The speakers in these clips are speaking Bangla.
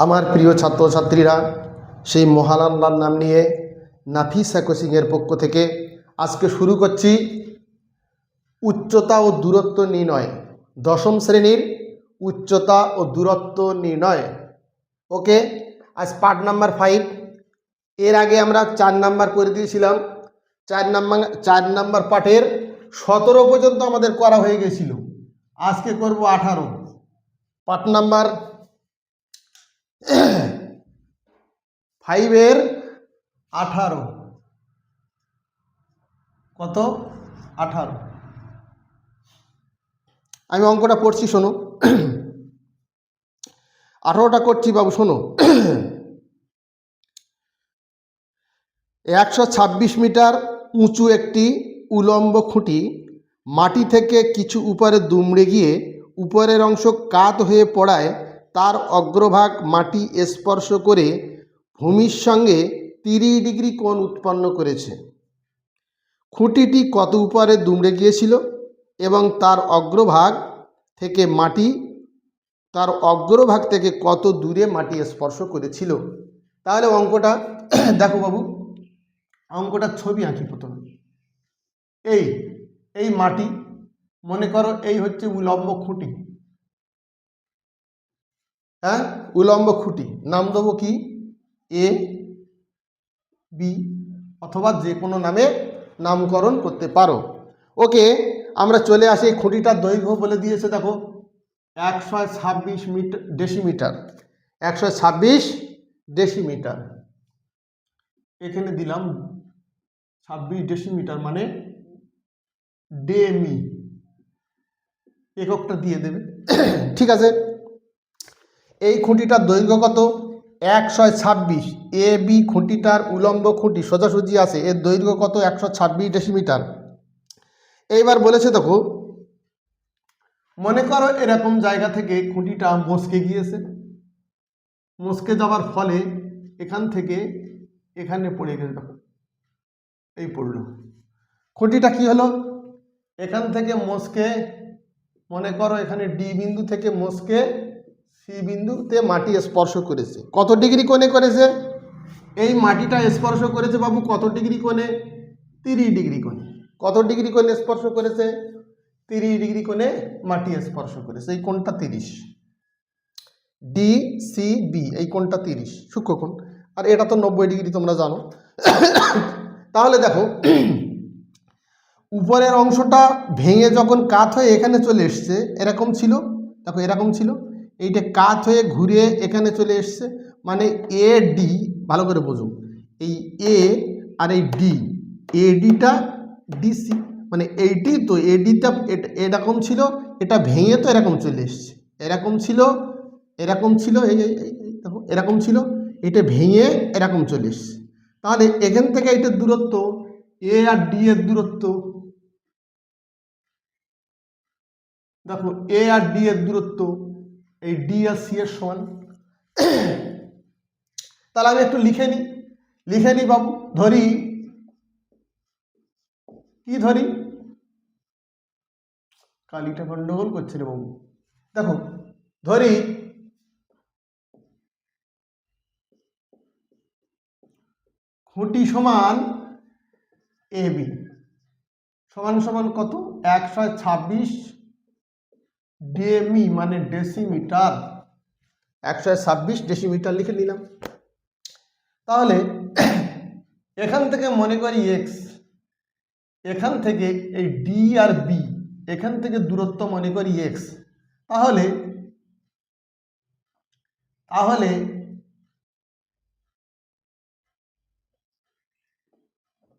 আমার প্রিয় ছাত্রছাত্রীরা, সেই মহান আল্লাহর নাম নিয়ে নাফিসা কোচিংয়ের পক্ষ থেকে আজকে শুরু করছি উচ্চতা ও দূরত্ব নির্ণয়, দশম শ্রেণীর উচ্চতা ও দূরত্ব নির্ণয়। ওকে, আজ পার্ট নাম্বার 5। এর আগে আমরা 4 নাম্বার করে দিয়েছিলাম। 4 নাম্বার পার্টের 17 পর্যন্ত আমাদের করা হয়ে গেছিল। আজকে করব 18। পার্ট নাম্বার 5-এর 18। কত? 18। আমি অঙ্কটা পড়ছি, শোনো। 18টা করছি বাবু, শোনো। 126 মিটার উঁচু একটি উলম্ব খুঁটি মাটি থেকে কিছু উপরে দুমড়ে গিয়ে উপরের অংশ কাত হয়ে পড়ায় তার অগ্রভাগ মাটি স্পর্শ করে ভূমির সঙ্গে 30 ডিগ্রি কোণ উৎপন্ন করেছে। খুঁটিটি কত উপরে দুমড়ে গিয়েছিল এবং তার অগ্রভাগ থেকে কত দূরে মাটি স্পর্শ করেছিল। তাহলে অঙ্কটা দেখো বাবু, অঙ্কটার ছবি আঁকি প্রথমে। এই মাটি, মনে করো এই হচ্ছে উলম্ব খুঁটি। হ্যাঁ, উলম্ব খুঁটি, নাম দেবো কি? এ বি, অথবা যে কোনো নামে নামকরণ করতে পারো। ওকে, আমরা চলে আসি। এই খুঁটিটার দৈর্ঘ্য বলে দিয়েছে, দেখো 126 ডেসিমিটার। 126 ডেসিমিটার। এখানে দিলাম 26 ডেসিমিটার, মানে ডেমি, এককটা দিয়ে দেবে। ঠিক আছে, এই খুঁটিটার দৈর্ঘ্য কত? 126। এ বি খুঁটিটার উলম্ব খুঁটি সোজাসুজি আছে, এর দৈর্ঘ্য কত? 126 ডেসিমিটার। এইবার বলেছে, দেখো মনে করো এরকম জায়গা থেকে খুঁটিটা মস্কে গিয়েছে। মস্কে যাওয়ার ফলে এখান থেকে এখানে পড়ে গেছে, দেখো এই পড়লো। খুঁটিটা কি হলো? এখান থেকে মস্কে, মনে করো এখানে ডি বিন্দু থেকে মস্কে সি বিন্দুতে মাটি স্পর্শ করেছে। কত ডিগ্রি কোণে করেছে? এই মাটিটা স্পর্শ করেছে বাবু কত ডিগ্রি কোণে? 30 ডিগ্রি কোণে। কত ডিগ্রি কোণে স্পর্শ করেছে? 30 ডিগ্রি কোণে মাটি স্পর্শ করেছে। এই কোণটা 30, ডি সি বি, এই কোণটা 30 সূক্ষ্মকোণ। আর এটা তো 90 ডিগ্রি, তোমরা জানো। তাহলে দেখো, উপরের অংশটা ভেঙে যখন কাত হয়ে এখানে চলে এসছে, এরকম ছিল, দেখো এরকম ছিল, এইটা কাত হয়ে ঘুরে এখানে চলে এসছে, মানে এ ডি, ভালো করে বোঝো, এই এ আর এই ডি, এডিটা ডিসি, মানে এইটি তো এডিটা এরকম ছিল, এটা ভেঙে তো এরকম চলে এসছে, এরকম ছিল, এরকম ছিল, এই দেখো এরকম ছিল, এটা ভেঙে এরকম চলে এসছে। তাহলে এখান থেকে এটার দূরত্ব, এ আর ডি এর দূরত্ব, দেখো এ আর ডি এর দূরত্ব এই ডি আর সি এর সমান। তাহলে আমি একটু লিখে নিই বাবু। ধরি, কি ধরি? কালিটা গন্ডগোল করছে রে বাবু। দেখো ধরি খুঁটি সমান এ বি সমান কত? 126 ডেমি, মানে ডেসিমিটার। 126 ডেসিমিটার লিখে নিলাম। তাহলে এখান থেকে মনে করি এক্স, এখান থেকে এই ডি আর বি, এখান থেকে দূরত্ব মনে করি এক্স। তাহলে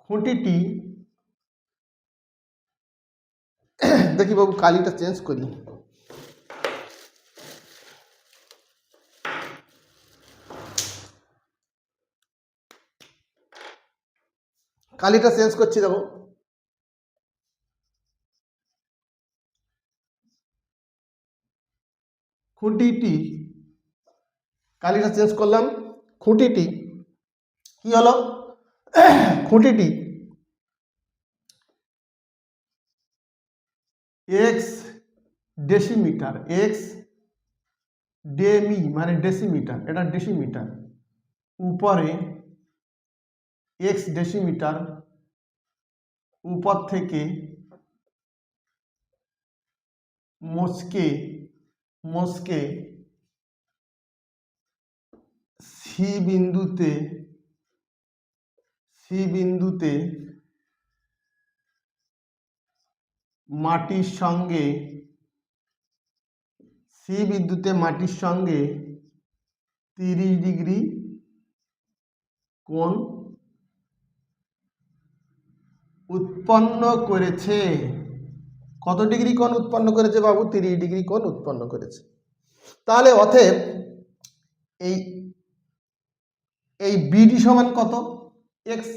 খুঁটিটি, দেখি বাবু কালিটা চেঞ্জ করি। কালিটা চেঞ্জ করছি, দেখো খুঁটিটি, কালিটা চেঞ্জ করলাম। খুঁটিটি কি হলো? খুঁটিটি এক্স ডেসিমিটার, এক্স ডেমি মানে ডেসিমিটার, এটা ডেসিমিটার, উপরে এক্স ডেসিমিটার, উপর থেকে মস্কে সি বিন্দুতে মাটির সঙ্গে 30 ডিগ্রি কোণ উৎপন্ন করেছে। কত ডিগ্রি কোণ উৎপন্ন করেছে বাবু? 30 ডিগ্রি কোণ উৎপন্ন করেছে। তাহলে অতএব এই বিডি সমান কত? এক্স।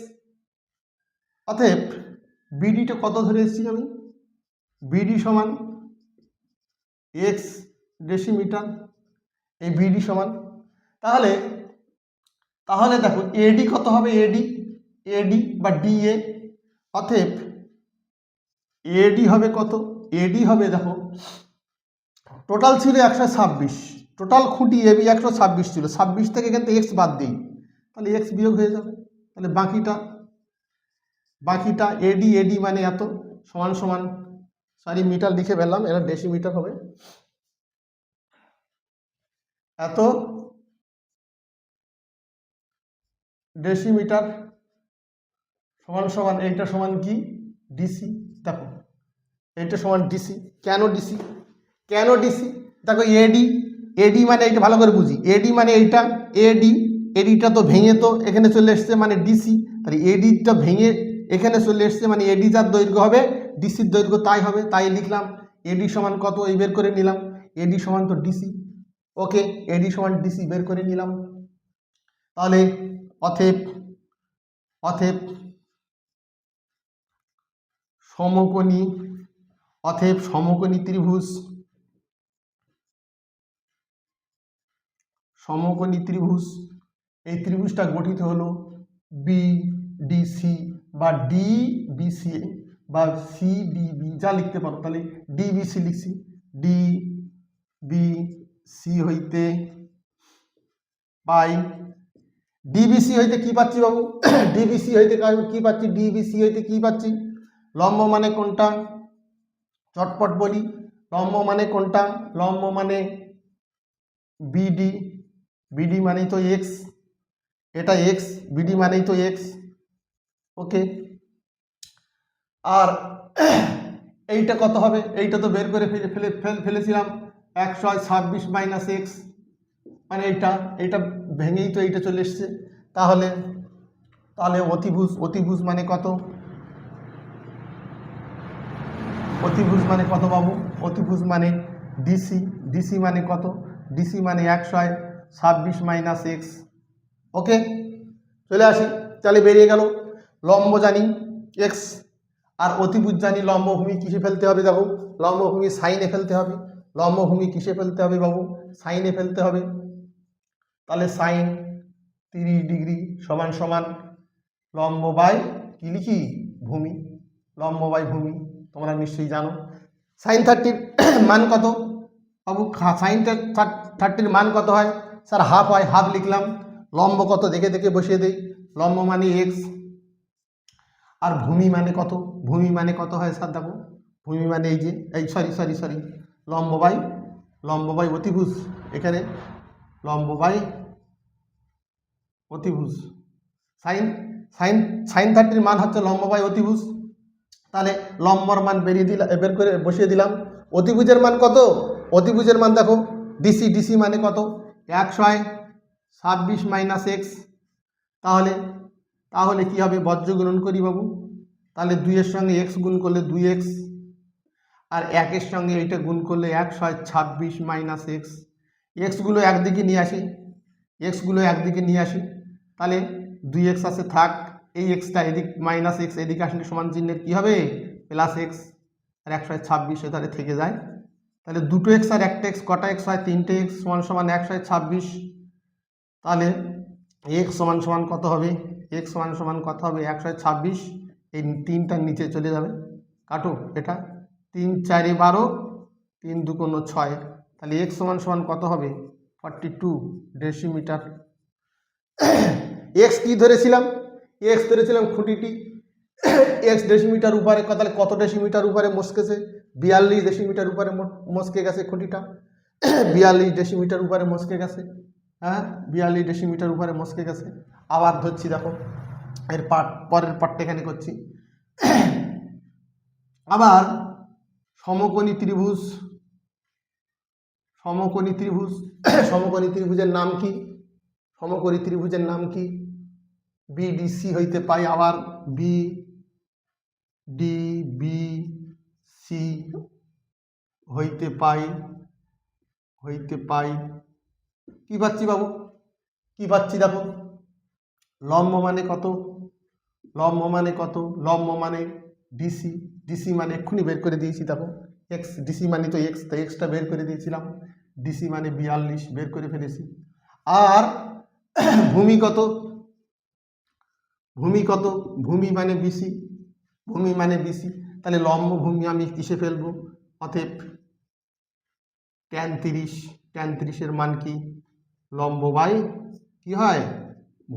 অতএব বিডিটা কত ধরে এসেছি আমি? বিডি সমান এক্স ডেসিমিটার, এই বিডি সমান। তাহলে দেখো এডি কত হবে? এডি বা ডিএ। অতএব এডি হবে কত? এডি হবে, দেখো টোটাল ছিল 126, টোটাল খুঁটি এবি 126 ছিল, 26 থেকে এখান থেকে এক্স বাদ দিই, তাহলে এক্স বিয়োগ হয়ে যাবে। তাহলে বাকিটা এডি মানে এত, সমান সরি মিটার লিখে ফেললাম, এটা ডেসিমিটার হবে, এত ডেসিমিটার সমান এইটা সমান কি? ডিসি। দেখো এইটা সমান ডিসি। কেন ডিসি? দেখো এডি মানে এইটা ভালো করে বুঝি, এডি মানে এইটা, এডিটা তো ভেঙে তো এখানে চলে এসছে মানে ডিসি, তাহলে এডিটা ভেঙে এখানে চলে এসছে মানে এডি যার দৈর্ঘ্য হবে ডিসির দৈর্ঘ্য তাই হবে, তাই লিখলাম এডি সমান কত, এই বের করে নিলাম, এডি সমান তো ডিসি। ওকে, এডি সমান ডিসি বের করে নিলাম। তাহলে অতএব সমকোণী ত্রিভুজ, এই ত্রিভুজটা গঠিত হলো বিডিসি বা ডিবিসি বা সিডিবি, যা লিখতে পারো। তাহলে ডিবিসি লিখছি, ডিবিসি হইতে পাই, ডিবিসি হইতে কি পাচ্ছি বাবু? ডিবিসি হইতে কি পাচ্ছি? লম্ব মানে কোনটা? চটপট বলি, লম্ব মানে কোনটা? লম্ব মানে বিডি মানেই তো এক্স, এটা এক্স, বিডি মানেই তো এক্স। ওকে, আর এইটা কত হবে? এইটা তো বের করে ফেলেছিলাম, 126 মাইনাস এক্স, মানে এইটা ভেঙেই তো এইটা চলে এসছে। তাহলে অতিভুজ মানে কত? অতিভুজ মানে কত বাবু? অতিভুজ মানে ডিসি মানে কত? ডিসি মানে 126 মাইনাস এক্স। ওকে, চলে আসি, তাহলে বেরিয়ে গেল লম্ব জানি এক্স, আর অতিভুজ জানি। লম্বভূমি কিসে ফেলতে হবে? দেখো লম্বভূমি সাইনে ফেলতে হবে। লম্বভূমি কিসে ফেলতে হবে বাবু? সাইনে ফেলতে হবে। তাহলে সাইন 30 ডিগ্রি সমান লম্ব বাই কি লিখি? ভূমি। লম্ব বাই ভূমি তোমরা নিশ্চয়ই জানো। সাইন 30 মান কত বাবু? সাইন 30 মান কত হয় স্যার? হাফ হয়, হাফ লিখলাম। লম্ব কত দেখে বসিয়ে দেই, লম্ব মানে এক্স, আর ভূমি মানে কত? ভূমি মানে কত হয় স্যার? দেখো ভূমি মানে এই যে সরি লম্ব বাই অতিভুজ, এখানে লম্ব বাই অতিভুজ। সাইন 30 মান হচ্ছে লম্ব বাই অতিভুজ। তাহলে লম্বর মান বের করে বসিয়ে দিলাম। অতিভুজের মান কত? অতিভুজের মান দেখো ডিসি মানে কত? 126 মাইনাস এক্স। তাহলে কি হবে? বজ্র গুণন করি বাবু, তাহলে 2-এর সঙ্গে এক্স গুণ করলে 2x, আর 1-এর সঙ্গে এইটা গুণ করলে 126 মাইনাস এক্স। এক্সগুলো একদিকে নিয়ে আসি, তাহলে 2x আছে থাক, এই এক্সটা এদিক মাইনাস এক্স এদিকে আসলে সমান চিহ্নের কি হবে? প্লাস এক্স, আর 126 এখানে থেকে যায়। তাহলে দুটো এক্স আর একটা এক্স কটা এক্স হয়? 3টে এক্স সমান 126। তাহলে এক্স সমান কত হবে? এক্স সমান কত হবে? 126, এই 3টার নিচে চলে যাবে, কাটো এটা, 3 4 12, 3 2 6, তাহলে এক্স সমান কত হবে? 42 ডেসিমিটার। এক্স কি ধরেছিলাম? এক্স ধরেছিলাম খুঁটিটি এক্স ডেসিমিটার উপরে, তাহলে কত ডেসিমিটার উপরে মস্কেছে? 42 ডেসিমিটার উপরে মস্কে গেছে খুঁটিটা। 42 ডেসিমিটার উপরে মস্কে গেছে। হ্যাঁ, 42 ডেসিমিটার উপরে মস্কে গেছে। আবার ধরছি, দেখো এর পরের পার্টটা এখানে করছি। আবার সমকোণী ত্রিভুজ, সমকোণী ত্রিভুজ, সমকোণী ত্রিভুজের নাম কি? সমকোণী ত্রিভুজের নাম কি? বিডিসি হইতে পাই, আবার বি ডি বি সি হইতে পাই, হইতে পাই। কি পাচ্ছি বাবু? কি পাচ্ছি দেখো, লম্ব মানে কত? লম্ব মানে কত? লম্ব মানে ডিসি। ডিসি মানে এক্ষুনি বের করে দিয়েছি, দেখো এক্স, ডিসি মানে তো এক্স, তাই এক্সটা বের করে দিয়েছিলাম। ডিসি মানে 42 বের করে ফেলেছি। আর ভূমি কত? ভূমি কত? ভূমি মানে বিসি, ভূমি মানে বিসি। তাহলে লম্ব ভূমি আমি কিসে ফেলবো? অতএব tan 30, tan 30-এর মান কি? লম্ব বাই কি হয়?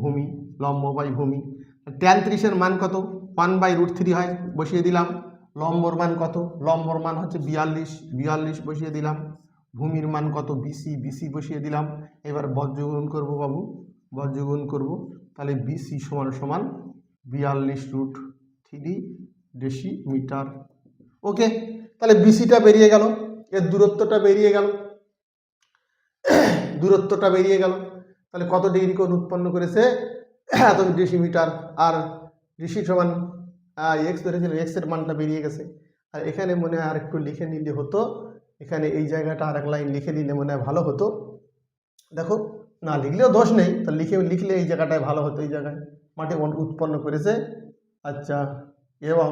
ভূমি, লম্ব বাই ভূমি। tan 30-এর মান কত? 1/√3 হয়, বসিয়ে দিলাম। লম্বর মান কত? লম্বর মান হচ্ছে 42, 42 বসিয়ে দিলাম। ভূমির মান কত? বিসি, বিসি বসিয়ে দিলাম। এবার বজ্রগুণ করবো বাবু, বজ্রগুণ করবো। তাহলে বিসি সমান সমান 42√3 ডেসিমিটার। ওকে, তাহলে বিসিটা বেরিয়ে গেল, এর দূরত্বটা বেরিয়ে গেল, দূরত্বটা বেরিয়ে গেল। তাহলে কত ডিগ্রি কোণ উৎপন্ন করেছে? এত ডেসিমিটার। আর ডিসি সমান এক্স ধরেছিল, এক্স এর মানটা বেরিয়ে গেছে। আর এখানে মনে হয় আর একটু লিখে নিলে হতো, এখানে এই জায়গাটা আর এক লাইন লিখে নিলে মনে হয় ভালো হতো। দেখো, না লিখলেও দোষ নেই, তো লিখলে এই জায়গাটায় ভালো হতো। এই জায়গায় মাটি উৎপন্ন করেছে। আচ্ছা, এবং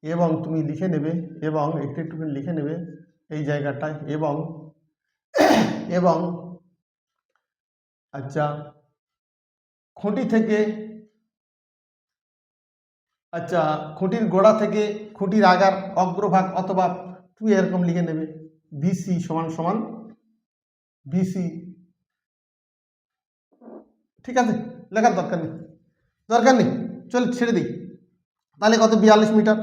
এবং তুমি লিখে নেবে, এবং একটু একটু লিখে নেবে এই জায়গাটায়, এবং এবং আচ্ছা খুঁটি থেকে, আচ্ছা খুঁটির গোড়া থেকে খুঁটির আগার অগ্রভাগ, অথবা তুমি এরকম লিখে নেবে বিসি সমান সমান বিসি। ঠিক আছে, লেখার দরকার নেই, দরকার নেই, চল ছেড়ে দিই। তাহলে কত? 42 মিটার।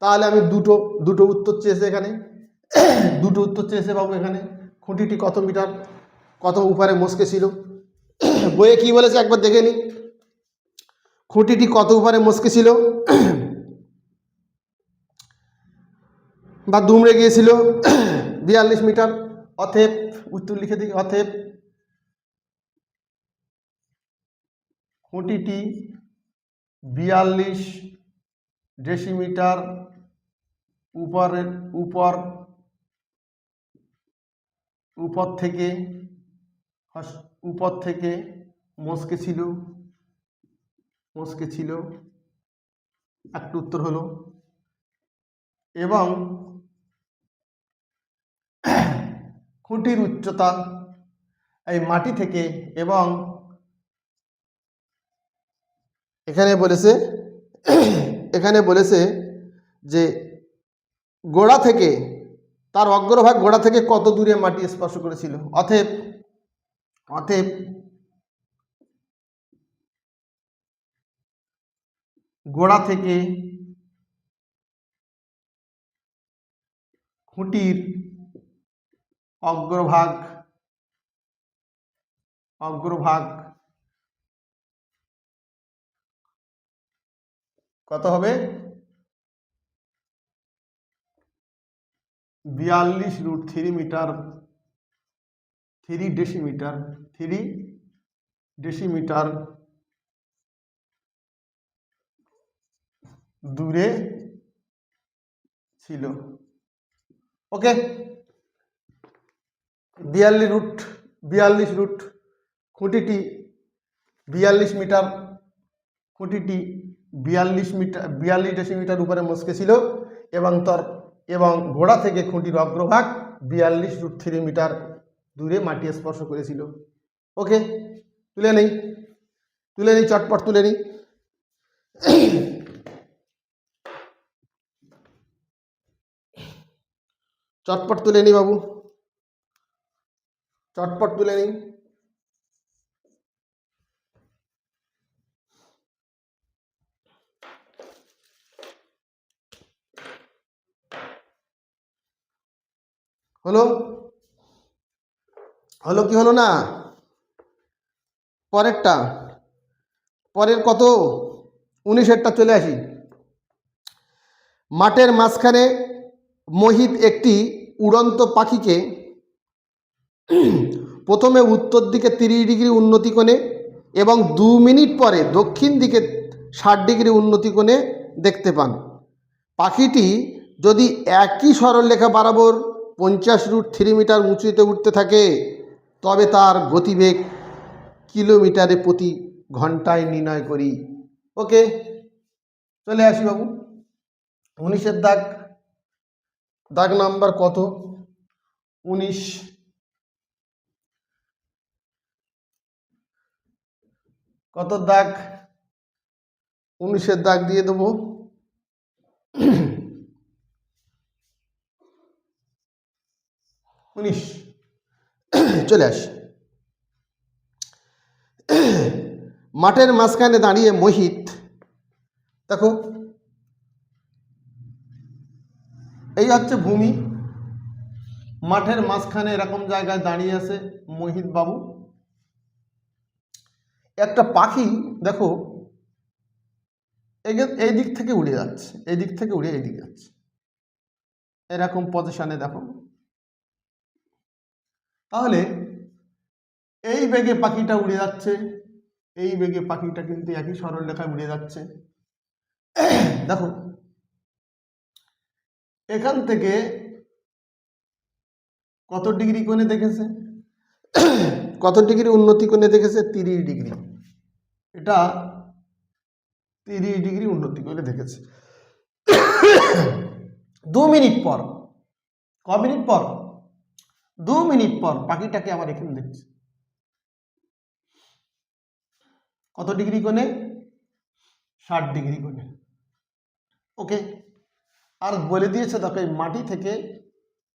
তাহলে আমি দুটো দুটো উত্তর চেয়েছে এখানে, দুটো উত্তর চেয়েছে বাবু এখানে। খুঁটিটি কত মিটার, কত উপরে মস্কে ছিল? বইয়ে কি বলেছে একবার দেখে নি। খুঁটিটি কত উপরে মস্কে ছিল বা দুমড়ে গিয়েছিল? 42 মিটার। অতএব উত্তর লিখে দিই, অতএব খুঁটিটি 42 ডেসিমিটার উপরের উপর উপর থেকে মস্কে ছিল, মস্কে ছিল। একটা উত্তর হলো। এবং খুঁটির উচ্চতা এই মাটি থেকে, এবং এখানে বলেছে, এখানে বলেছে যে গোড়া থেকে, তার অগ্রভাগ গোড়া থেকে কত দূরে মাটি স্পর্শ করেছিল। অতএব অতএব গোড়া থেকে খুঁটির অগ্রভাগ, অগ্রভাগ কত হবে? 42√3 মিটার, 3 ডেসিমিটার, 3 ডেসিমিটার দূরে ছিল। ওকে, 42 রুট খুঁটিটি 42 মিটার, খুঁটিটি 42 মিটার, 42 ডেসিমিটার উপরে মস্কে ছিল, এবং গোড়া থেকে খুঁটির অগ্রভাগ 42√3 মিটার দূরে মাটি স্পর্শ করেছিল। ওকে, তুলে নেই, তুলে নেই, চটপট তুলে নিই। চটপট তুলে নিই বাবু, চটপট তুলে নিই। হলো হলো কি হলো না? পরেরটা, পরের কত 19-এরটা চলে আসি। মাঠের মাঝখানে মোহিত একটি উড়ন্ত পাখিকে প্রথমে উত্তর দিকে 30 ডিগ্রি উন্নতি কোণে এবং 2 মিনিট পরে দক্ষিণ দিকে 60 ডিগ্রি উন্নতি কোণে দেখতে পান। পাখিটি যদি একই সরলরেখা বরাবর 50√3 মিটার উঁচুতে উঠতে থাকে তবে তার গতিবেগ কিলোমিটারে প্রতি ঘন্টায় নির্ণয় করি। ওকে, চলে আসি বাবু 19-এর দাগ। দাগ নাম্বার কত? 19। কত দাগ? 19-এর দাগ দিয়ে দেবো। চলে আসি। মাঠের মাঝখানে দাঁড়িয়ে মোহিত, দেখো এই হচ্ছে ভূমি, মাঠের মাঝখানে এরকম জায়গায় দাঁড়িয়ে আছে মোহিত বাবু। একটা পাখি দেখো এই দিক থেকে উড়ে যাচ্ছে, এই দিক থেকে উড়ে এই দিকে যাচ্ছে, এরকম পজিশনে দেখো। তাহলে এই বেগে পাখিটা উড়ে যাচ্ছে, এই বেগে পাখিটা কিন্তু একই সরলরেখায় উড়ে যাচ্ছে। দেখো এখান থেকে কত ডিগ্রি কোণে দেখেছে, কত ডিগ্রি উন্নতি কোণে দেখেছে? 30 ডিগ্রি। এটা 30 ডিগ্রি উন্নতি কোণে দেখেছে। 2 মিনিট পর, ক মিনিট পর? 2 মিনিট পর পাখিটাকে আবার এখানে দেখছে কত ডিগ্রি কোণে? 60 ডিগ্রি কোণে। ওকে, আর বলে দিয়েছে দেখো এই মাটি থেকে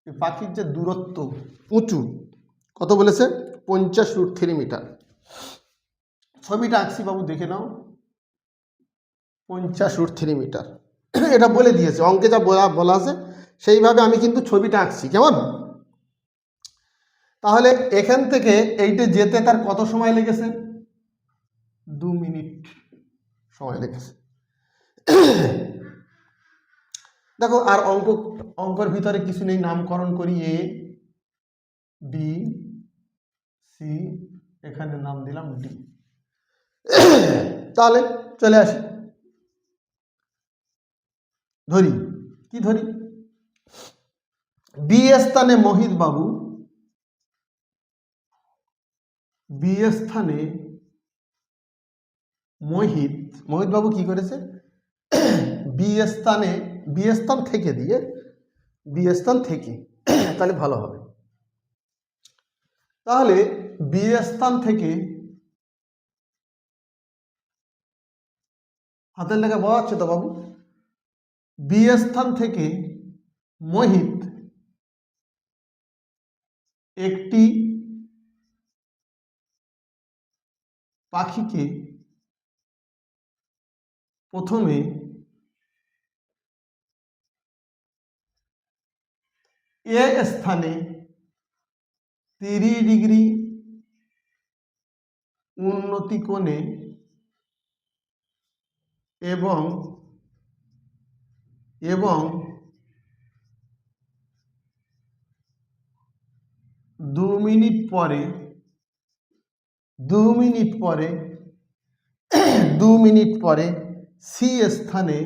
পাখির যে দূরত্ব উঁচু কত বলেছে? 50√3 মিটার। ছবিটা আঁকছি বাবু, দেখে নাও। 50√3 মিটার এটা বলে দিয়েছে, অঙ্কে যা বলা আছে সেইভাবে আমি কিন্তু ছবিটা আঁকছি, কেমন? তাহলে এখান থেকে এইটা যেতে তার কত সময় লেগেছে? 2 মিনিট সময় লেগেছে। দেখো আর অঙ্কর ভিতরে কিছু নেই, নামকরণ করি এ বি সি, এখানে নাম দিলাম ডি। তাহলে চলে আসি, ধরি কি ধরি? বি স্থানে মোহিত বাবু, বি স্থানে মোহিত বাবু কি করেছে? বি স্থান থেকে দিয়ে বি স্থান থেকে তাহলে ভালো হবে। তাহলে বি স্থান থেকে হাতের লেখা বোঝাচ্ছে তো বাবু? বি স্থান থেকে মোহিত একটি পাখিকে প্রথমে এ স্থানে 30 ডিগ্রি উন্নতি কোণে এবং 2 মিনিট পরে 2 মিনিট পরে সি স্থানে,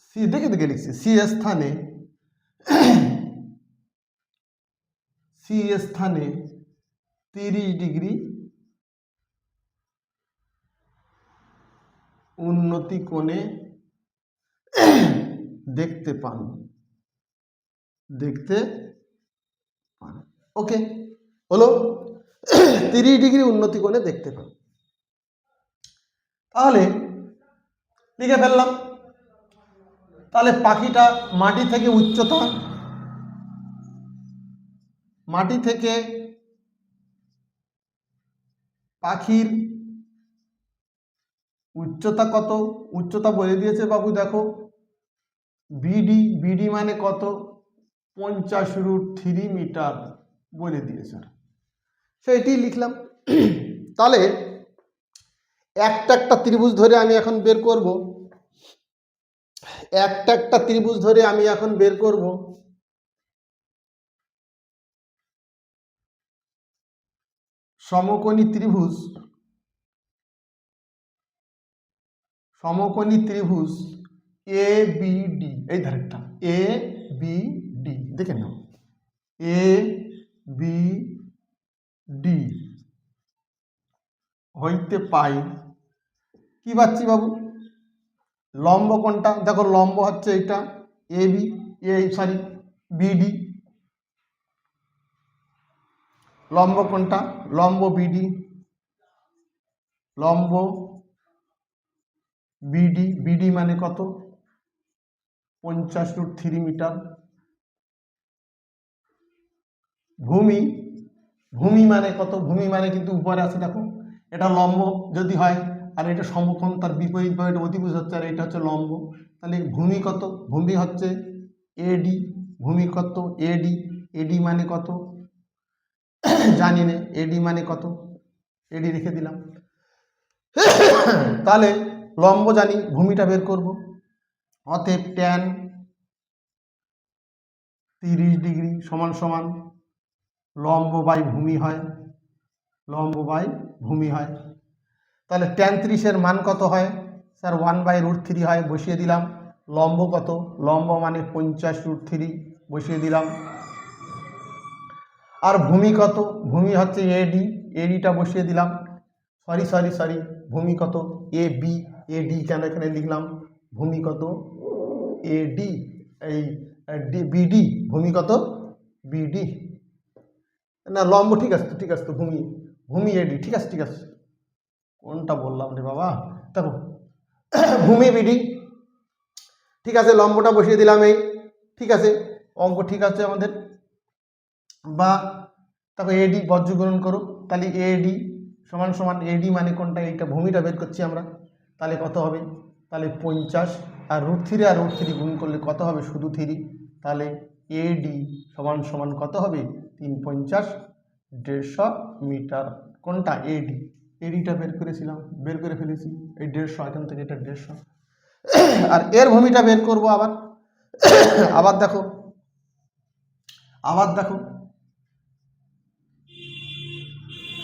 সি দেখে লিখছি, সি স্থানে 30 ডিগ্রি উন্নতি কোণে দেখতে পান। ওকে, হলো 30 ডিগ্রি উন্নতি কোণে দেখতে পান। তাহলে লিখে ফেললাম। তাহলে পাখিটা মাটি থেকে উচ্চতা মাটি থেকে পাখির উচ্চতা কত? উচ্চতা বলে দিয়েছে বাবু, দেখো বিডি, বিডি মানে কত? 50√3 মিটার বলে দিয়েছে, সেইটি লিখলাম। তাহলে একটা একটা ত্রিভুজ ধরে আমি এখন বের করব, একটা একটা ত্রিভুজ ধরে আমি এখন বের করব সমকোণী ত্রিভুজ, সমকোণী ত্রিভুজ এ বি ডি। এই ধারেরটা এ বি ডি দেখে নাও, এ বি ডি হইতে পাই কি পাচ্ছি বাবু? লম্ব কোনটা? দেখো লম্ব হচ্ছে এইটা এ বি, সরি বিডি। লম্ব কোনটা? লম্ব বিডি, লম্ব বিডি। বিডি মানে কত? 50√3 মিটার। ভূমি, ভূমি মানে কত? ভূমি মানে কিন্তু উপরে আছে, দেখো এটা লম্ব যদি হয় আর এটা সমকোণ, তার বিপরীত বা এটা অতিভুজ হচ্ছে, আর এটা হচ্ছে লম্ব। তাহলে ভূমি কত? ভূমি হচ্ছে এডি। ভূমি কত? এডি। এডি মানে কত জানি না, এডি মানে কত? এডি রেখে দিলাম। তাহলে লম্ব জানি, ভূমিটা বের করব। অতএব ট্যান 30 ডিগ্রি সমান সমান লম্ব বাই ভূমি হয়, লম্ব বাই ভূমি হয়। তাহলে ট্যান 30-এর মান কত হয়? স্যার 1/√3 হয়, বসিয়ে দিলাম। লম্ব কত? লম্ব মানে 50√3 বসিয়ে দিলাম। আর ভূমি কত? ভূমি হচ্ছে এডি, এডিটা বসিয়ে দিলাম। সরি সরি সরি, ভূমি কত? এ বি, এডি কেন এখানে লিখলাম? ভূমি কত? এডি, এই বিডি। ভূমি কত? বিডি না লম্ব, ঠিক আছে ঠিক আছে, তো ভূমি, ভূমি এডি, ঠিক আছে ঠিক আছে। কোনটা বললাম রে বাবা? দেখো ভূমি বিডি, ঠিক আছে। লম্বটা বসিয়ে দিলাম এই, ঠিক আছে, অঙ্ক ঠিক আছে আমাদের। বা তারপর এডি বজ্রগ্রহণ করো, তাহলে এডি সমান সমান, এডি মানে কোনটা? এইটা ভূমিটা বের করছি আমরা। তাহলে কত হবে? তাহলে 50 আর √3 আর √3 গুণ করলে কত হবে? শুধু 3। তাহলে এডি সমান সমান কত হবে? 3×50 150 মিটার। কোনটা? এডি। এডিটা বের করেছিলাম, বের করে ফেলেছি। এই 150, এখান থেকে এটা 150। আর এর ভূমিটা বের করব আবার। আবার দেখো, আবার দেখো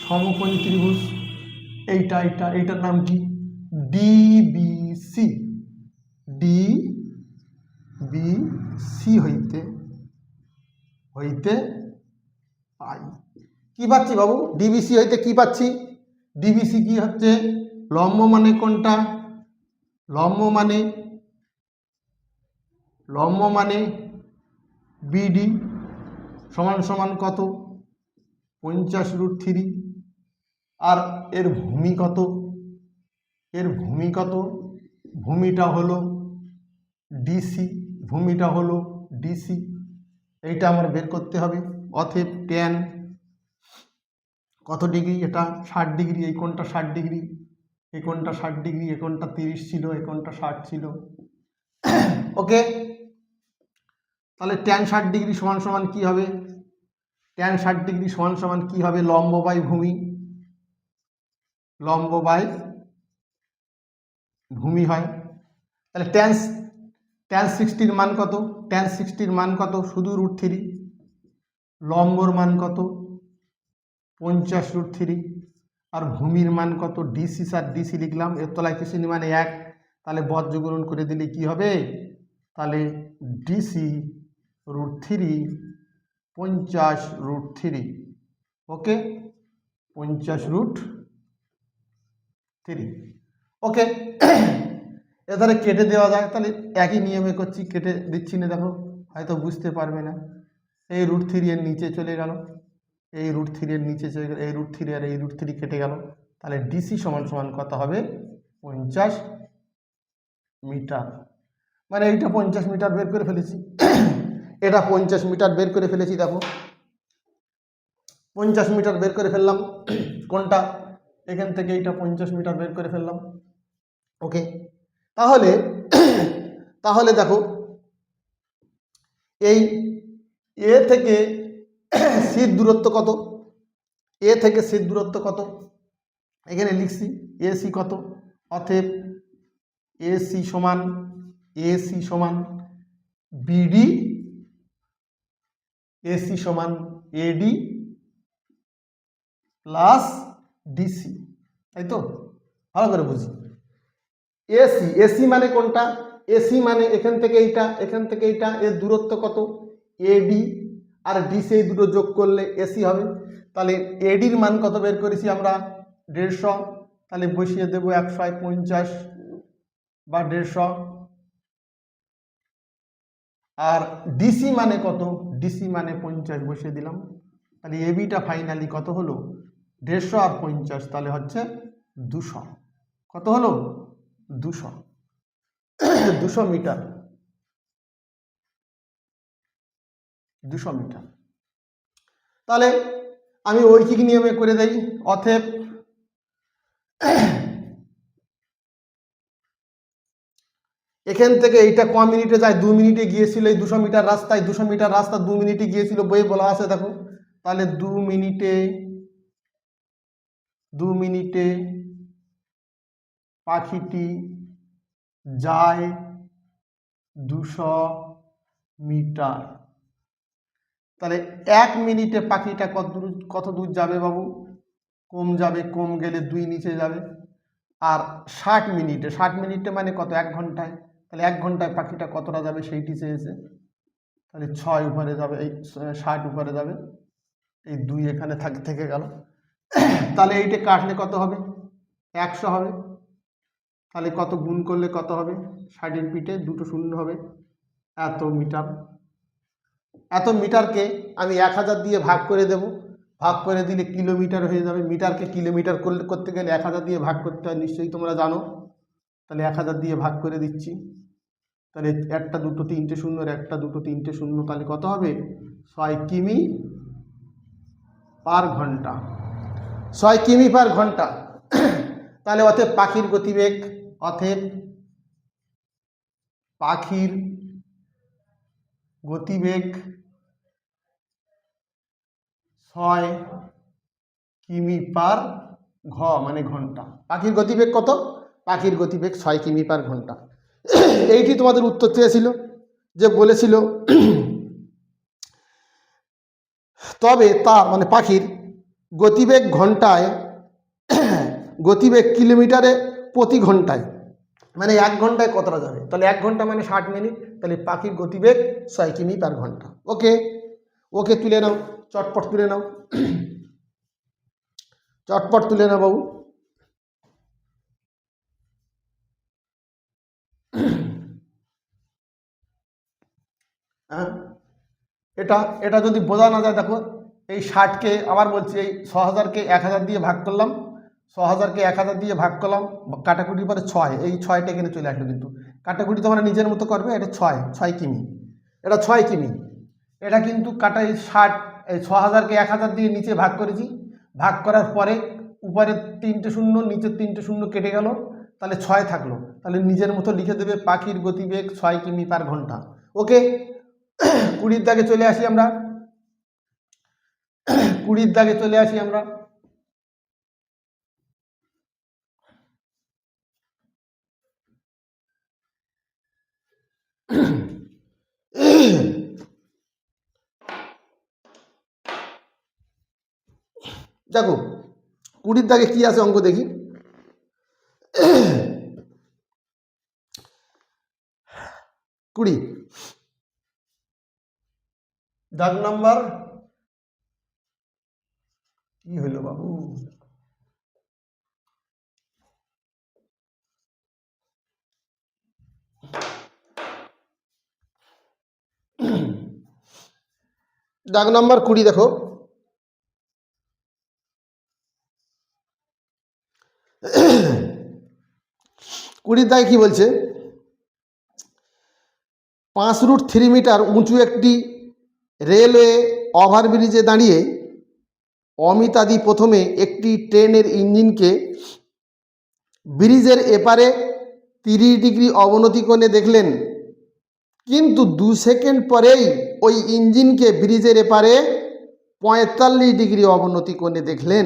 সমকোণী ত্রিভুজ এইটার নাম কি? ডিবিসি। ডিবিসি হইতে পাই কি পাচ্ছি বাবু? ডিবিসি হইতে কি পাচ্ছি? ডিবিসি কি হচ্ছে? লম্ব মানে কোনটা? লম্ব মানে বিডি সমান সমান কত? 50√3। আর এর ভূমি কত? এর ভূমি কত? ভূমিটা হলো ডিসি, ভূমিটা হলো ডিসি। এইটা আমার বের করতে হবে। অতএব ট্যান কত ডিগ্রি? এটা 60 ডিগ্রি। এই কোণটা 60 ডিগ্রি, এই কোণটা 60 ডিগ্রি, এই কোণটা 30 ছিল, এই কোণটা 60 ছিল। ওকে, তাহলে ট্যান 60 ডিগ্রি সমান সমান কি হবে? ট্যান 60 ডিগ্রি সমান সমান কি হবে? লম্ব বাই ভূমি, লম্ব বাই ভূমি হয়। তাহলে ট্যান 60-র মান কত? ট্যান 60-র মান কত? শুধু √3। লম্বর মান কত? 50√3। আর ভূমির মান কত? ডিসি, স্যার ডিসি লিখলাম, এর তলায় কিছু নেই মানে 1। তাহলে বজ্রগ্রহণ করে দিলে কি হবে? তাহলে ডিসি √3 50√3। ওকে, 50√3। ওকে, এবারে কেটে দেওয়া যায়। তাহলে একই নিয়মে করছি, কেটে দিচ্ছি না, দেখো হয়তো বুঝতে পারবে না। এই √3 এর নিচে চলে গেল, এই √3 এর নিচে চলে গেল, এই √3 আর এই √3 কেটে গেল। তাহলে ডিসি সমান সমান কত হবে? 50 মিটার। মানে এইটা 50 মিটার বের করে ফেলেছি, এটা 50 মিটার বের করে ফেলেছি। দেখো 50 মিটার বের করে ফেললাম। কোনটা? এখান থেকে এইটা 50 মিটার বের করে ফেললাম। ওকে, তাহলে তাহলে দেখো এই এ থেকে সির দূরত্ব কত? এ থেকে সির দূরত্ব কত? এখানে লিখছি এসি কত, অতএব এসি সমান বিডি, এসি সমান এডি প্লাস ডিসি, তাই তো? ভালো করে বুঝি। এসি মানে কোনটা? এসি মানে এখান থেকে এইটা এর দূরত্ব কত? এডি, আর ডিসি এই দুটো যোগ করলে এসি হবে। তাহলে এডির মান কত বের করেছি আমরা? 150। তাহলে বসিয়ে দেবো 150 বা 150। আর ডিসি মানে কত? ডিসি মানে 50 বসিয়ে দিলাম। তাহলে এবিটা ফাইনালি কত হলো? 150 আর 50, তাহলে হচ্ছে 200। কত হলো? 200। 200 মিটার, 200 মিটার। তাহলে আমি ঐকিক নিয়মে করে দেই। অতএব এখান থেকে এইটা ক মিনিটে যায়? 2 মিনিটে গিয়েছিল এই 200 মিটার রাস্তায়। 200 মিটার রাস্তা 2 মিনিটে গিয়েছিল, বইয়ে বলা আছে দেখো। তাহলে 2 মিনিটে পাখিটি যায় 200 মিটার। তাহলে 1 মিনিটে পাখিটা কত দূর যাবে বাবু? কম যাবে, কম গেলে 2 নিচে যাবে। আর 60 মিনিটে মানে কত? 1 ঘন্টায়। তাহলে 1 ঘন্টায় পাখিটা কতটা যাবে সেইটি চেয়েছে। তাহলে 6 উপরে যাবে, এই 60 উপরে যাবে, এই 2 এখানে থেকে গেল। তাহলে এইটা কাটলে কত হবে? 100 হবে। তাহলে কত গুণ করলে কত হবে? 60-এর পিঠে 2টো শূন্য হবে, এত মিটার। এত মিটারকে আমি 1000 দিয়ে ভাগ করে দেব। ভাগ করে দিলে কিলোমিটার হয়ে যাবে। মিটারকে কিলোমিটার করতে গেলে 1000 দিয়ে ভাগ করতে হয়, নিশ্চয়ই তোমরা জানো। তাহলে 1000 দিয়ে ভাগ করে দিচ্ছি। তাহলে 1টা 2টো 3টে শূন্য, 1টা 2টো 3টে শূন্য, তাহলে কত হবে? 6 কিমি পার ঘন্টা। 6 কিমি পার ঘন্টা। তাহলে অতএব পাখির গতিবেগ 6 কিমি পার মানে ঘন্টা। পাখির গতিবেগ কত? পাখির গতিবেগ 6 কিমি পার ঘন্টা। এইটি তোমাদের উত্তর চেয়েছিল, যে বলেছিল তবে তার মানে পাখির গতিবেগ ঘন্টায়, গতিবেগ কিলোমিটারে প্রতি ঘন্টায়, মানে 1 ঘন্টায় কতটা যাবে? তাহলে 1 ঘন্টা মানে 60 মিনিট। তাহলে পাখির গতিবেগ 6 কিমি পার ঘন্টা। ওকে, ওকে তুলে নাও, চটপট তুলে নাও, চটপট তুলে নাও বাবু। হ্যাঁ, এটা যদি বোঝা না যায়, দেখো এই 60কে আবার বলছি, এই 6000কে 1000 দিয়ে ভাগ করলাম, 6000কে 1000 দিয়ে ভাগ করলাম, কাটাকুটির পরে 6, এই 6টা এখানে চলে আসলো। কিন্তু কাটাকুটি তোমরা নিজের মতো করবে। এটা 6 কিমি, এটা 6 কিমি। এটা কিন্তু কাটা, এই 6000কে 1000 দিয়ে নিচে ভাগ করেছি। ভাগ করার পরে উপরে 3টে শূন্য, নিচে 3টে শূন্য কেটে গেল, তাহলে 6 থাকলো। তাহলে নিজের মতো লিখে দেবে পাখির গতিবেগ 6 কিমি পার ঘন্টা। ওকে, 20-র দাগে চলে আসি আমরা। 20-র দাগে চলে আসি আমরা। দেখো 20-র দাগে কি আছে অঙ্ক দেখি। কুড়ি দাগ নাম্বার কি হইল বাবু? দাগ নাম্বার 20 দেখো। 20-র দাগে কি বলছে? 5√3 মিটার উঁচু একটি রেলওয়ে ওভারব্রিজে দাঁড়িয়ে অমিতাদি প্রথমে একটি ট্রেনের ইঞ্জিনকে ব্রিজের এপারে 30 ডিগ্রি অবনতি কোণে দেখলেন, কিন্তু 2 সেকেন্ড পরেই ওই ইঞ্জিনকে ব্রিজের এপারে 45 ডিগ্রি অবনতি কোণে দেখলেন।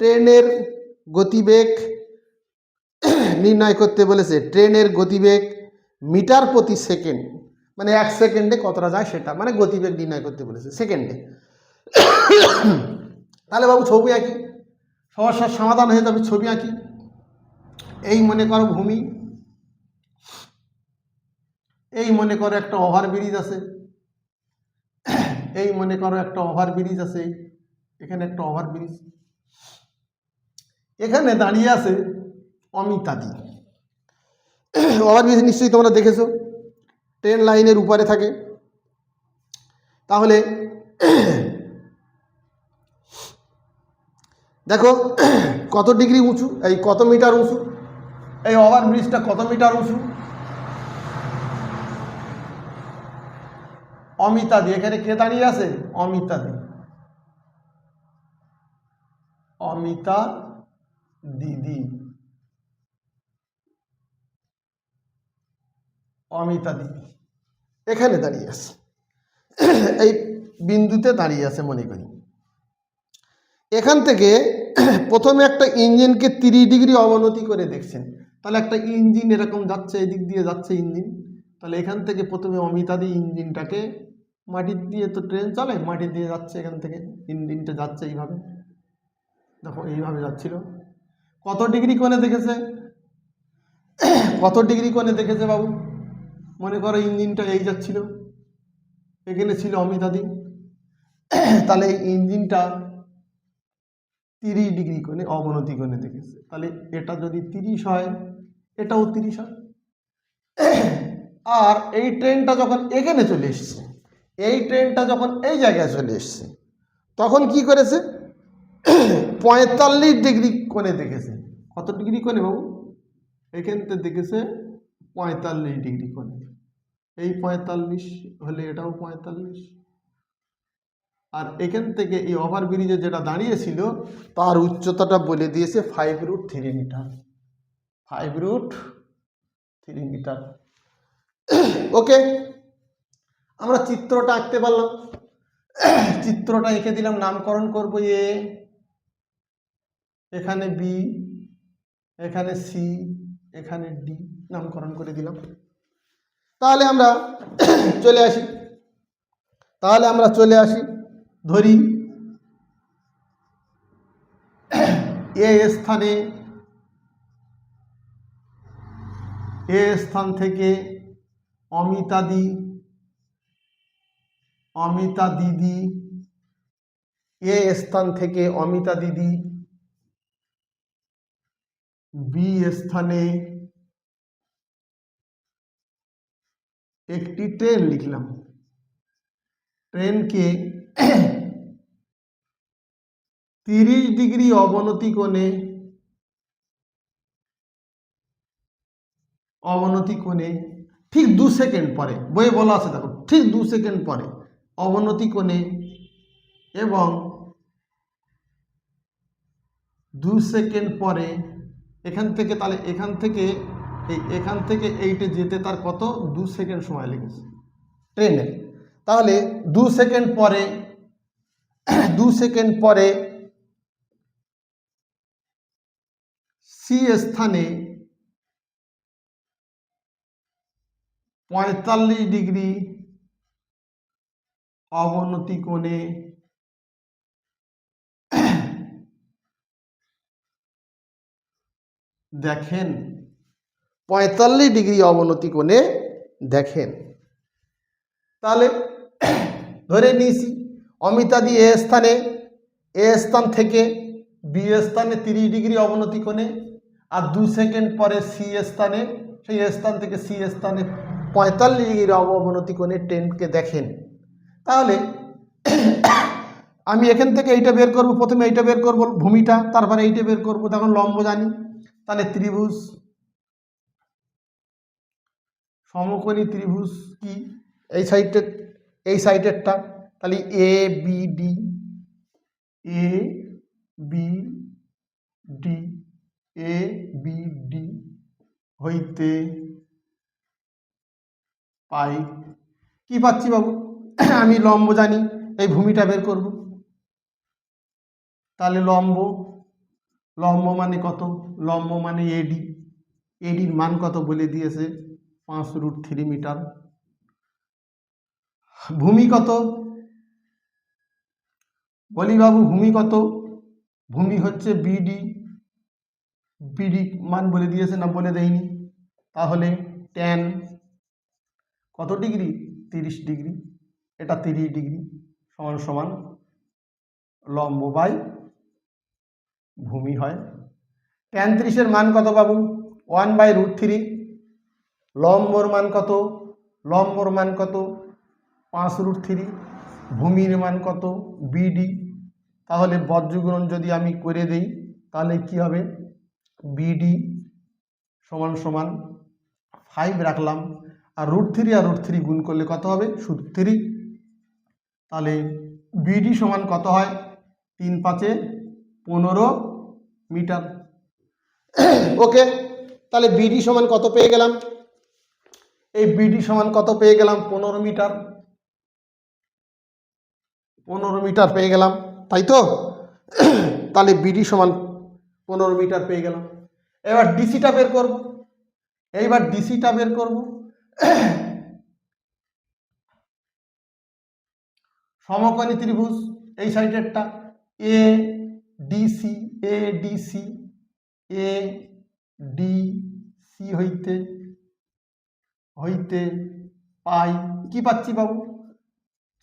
ট্রেনের গতিবেগ নির্ণয় করতে বলেছে। ট্রেনের গতিবেগ মিটার প্রতি সেকেন্ড, মানে 1 সেকেন্ডে কতটা যায় সেটা, মানে গতিবেগ নির্ণয় করতে বলেছে সেকেন্ডে। তাহলে বাবু ছবি আঁকি, সমস্যার সমাধান হয়ে যাবে। ছবি আঁকি। এই মনে করো ভূমি, এই মনে করো একটা ওভারব্রিজ আছে, এই মনে করো একটা ওভারব্রিজ আছে, এখানে একটা ওভারব্রিজ, এখানে দাঁড়িয়ে আছে অমিতাদি। ওভারব্রিজ নিশ্চয়ই তোমরা দেখেছো, ট্রেন লাইনের উপরে থাকে। তাহলে দেখো কত ডিগ্রি উঁচু, এই কত মিটার উঁচু, এই ওভারব্রিজটা কত মিটার উঁচু। অমিতাদি, এখানে কে দাঁড়িয়ে আছে? অমিতাদি, অমিতা দিদি, অমিতা দিদি এখানে দাঁড়িয়ে আছে, এই বিন্দুতে দাঁড়িয়ে আছে মনে করি। এখান থেকে প্রথমে একটা ইঞ্জিনকে 30 ডিগ্রি অবনতি করে দেখছেন। তাহলে একটা ইঞ্জিন এরকম যাচ্ছে, এদিক দিয়ে যাচ্ছে ইঞ্জিন। তাহলে এখান থেকে প্রথমে অমিতাদি ইঞ্জিনটাকে, মাটির দিয়ে তো ট্রেন চলে, মাটি দিয়ে যাচ্ছে, এখান থেকে ইঞ্জিনটা যাচ্ছে এইভাবে, দেখো এইভাবে যাচ্ছিল। কত ডিগ্রি কোণে দেখেছে? কত ডিগ্রি কোণে দেখেছে বাবু? মনে করো ইঞ্জিনটা এই যাচ্ছিল, এখানে ছিল অমিতাদি, তাহলে এই ইঞ্জিনটা 30 ডিগ্রি কোণে অবনতি কোণে দেখেছে। তাহলে এটা যদি 30 হয়, এটাও 30 হয়। আর এই ট্রেনটা যখন এখানে চলে এসছে, এই ট্রেনটা যখন এই জায়গায় চলে এসছে, তখন কি করেছে? 45 ডিগ্রি কোণে দেখেছে। কত ডিগ্রি কোণে বাবু? এখান থেকে দেখেছে 45 ডিগ্রি কোণে। এই 45 হলে এটাও 45। আর এখান থেকে এই ওভারব্রিজে যেটা দাঁড়িয়েছিল তার উচ্চতাটা বলে দিয়েছে 5√3 মিটার। 5√3 মিটার। ওকে, আমরা চিত্রটা আঁকতে পারলাম। চিত্রটা এঁকে দিলাম, নামকরণ করবো এ, এখানে বি, এখানে সি, এখানে ডি, নামকরণ করে দিলাম। তাহলে আমরা চলে আসি। ধরি এ স্থান থেকে অমিতা দিদি, এ স্থান থেকে অমিতা দিদি বি স্থানে একটি ট্রেন লিখলাম। ট্রেনকে 30 ডিগ্রি অবনতি কোণে ঠিক 2 সেকেন্ড পরে, বইয়ে বলা আছে দেখো, ঠিক 2 সেকেন্ড পরে অবনতি কোণে, এবং 2 সেকেন্ড পরে এখান থেকে, তাহলে এখান থেকে এইটে যেতে তার কত? 2 সেকেন্ড সময় লেগেছে ট্রেনে। তাহলে 2 সেকেন্ড পরে সি স্থানে 45 ডিগ্রি অবনতি কোণে দেখেন। 45 ডিগ্রি অবনতি কোণে দেখেন। তাহলে ধরে নিয়েছি অমিতাদি এ স্থান থেকে বি স্থানে 30 ডিগ্রি অবনতি কোণে, আর 2 সেকেন্ড পরে সি স্থানে, সেই স্থান থেকে সি স্থানে 45 ডিগ্রি অবনতি কোণে ট্রেনকে দেখেন। তাহলে আমি এখান থেকে এইটা বের করব, প্রথমে এইটা বের করব ভূমিটা, তারপরে এইটা বের করব, তখন লম্ব জানি। তাহলে ত্রিভুজ, সমকোণী ত্রিভুজ কি? এই সাইডেরটা, তাহলে A B D, A B D, A B D হইতে পাই কি পাচ্ছি বাবু? আমি লম্ব জানি, এই ভূমিটা বের করব। তাহলে লম্ব, লম্ব মানে কত? লম্ব মানে এডি, এডির মান কত বলে দিয়েছে 5√3 মিটার। ভূমি কত বলি বাবু? ভূমি কত? ভূমি হচ্ছে বিডি, বিডি মান বলে দিয়েছে না বলে দেয়নি? তাহলে ট্যান কত ডিগ্রি? 30 ডিগ্রি, এটা 30 ডিগ্রি সমান সমান লম্ব বাই ভূমি হয়। ট্যান 30-এর মান কত বাবু? 1/√3। লম্বর মান কত? লম্বর মান কত? 5√3। ভূমির মান কত? বিডি। তাহলে বজ্রগুণন যদি আমি করে দেই তাহলে কি হবে? বিডি সমান সমান 5 রাখলাম, আর √3 আর √3 গুণ করলে কত হবে? শুধু 3। তাহলে বিডি সমান কত হয়? 3 5 15 মিটার। ওকে, তাহলে বিডি সমান কত পেয়ে গেলাম? এই বিডি সমান কত পেয়ে গেলাম? 15 মিটার। 15 মিটার পেয়ে গেলাম, তাই তো? তাহলে বিডি সমান 15 মিটার পেয়ে গেলাম। এবার ডিসিটা বের করব। এইবার ডিসিটা বের করব। সমকোণী ত্রিভুজ, এই সাইডেরটা এ ডিসি, এ ডিসি, এ ডিসি হইতে হইতে পাই কি পাচ্ছি বাবু?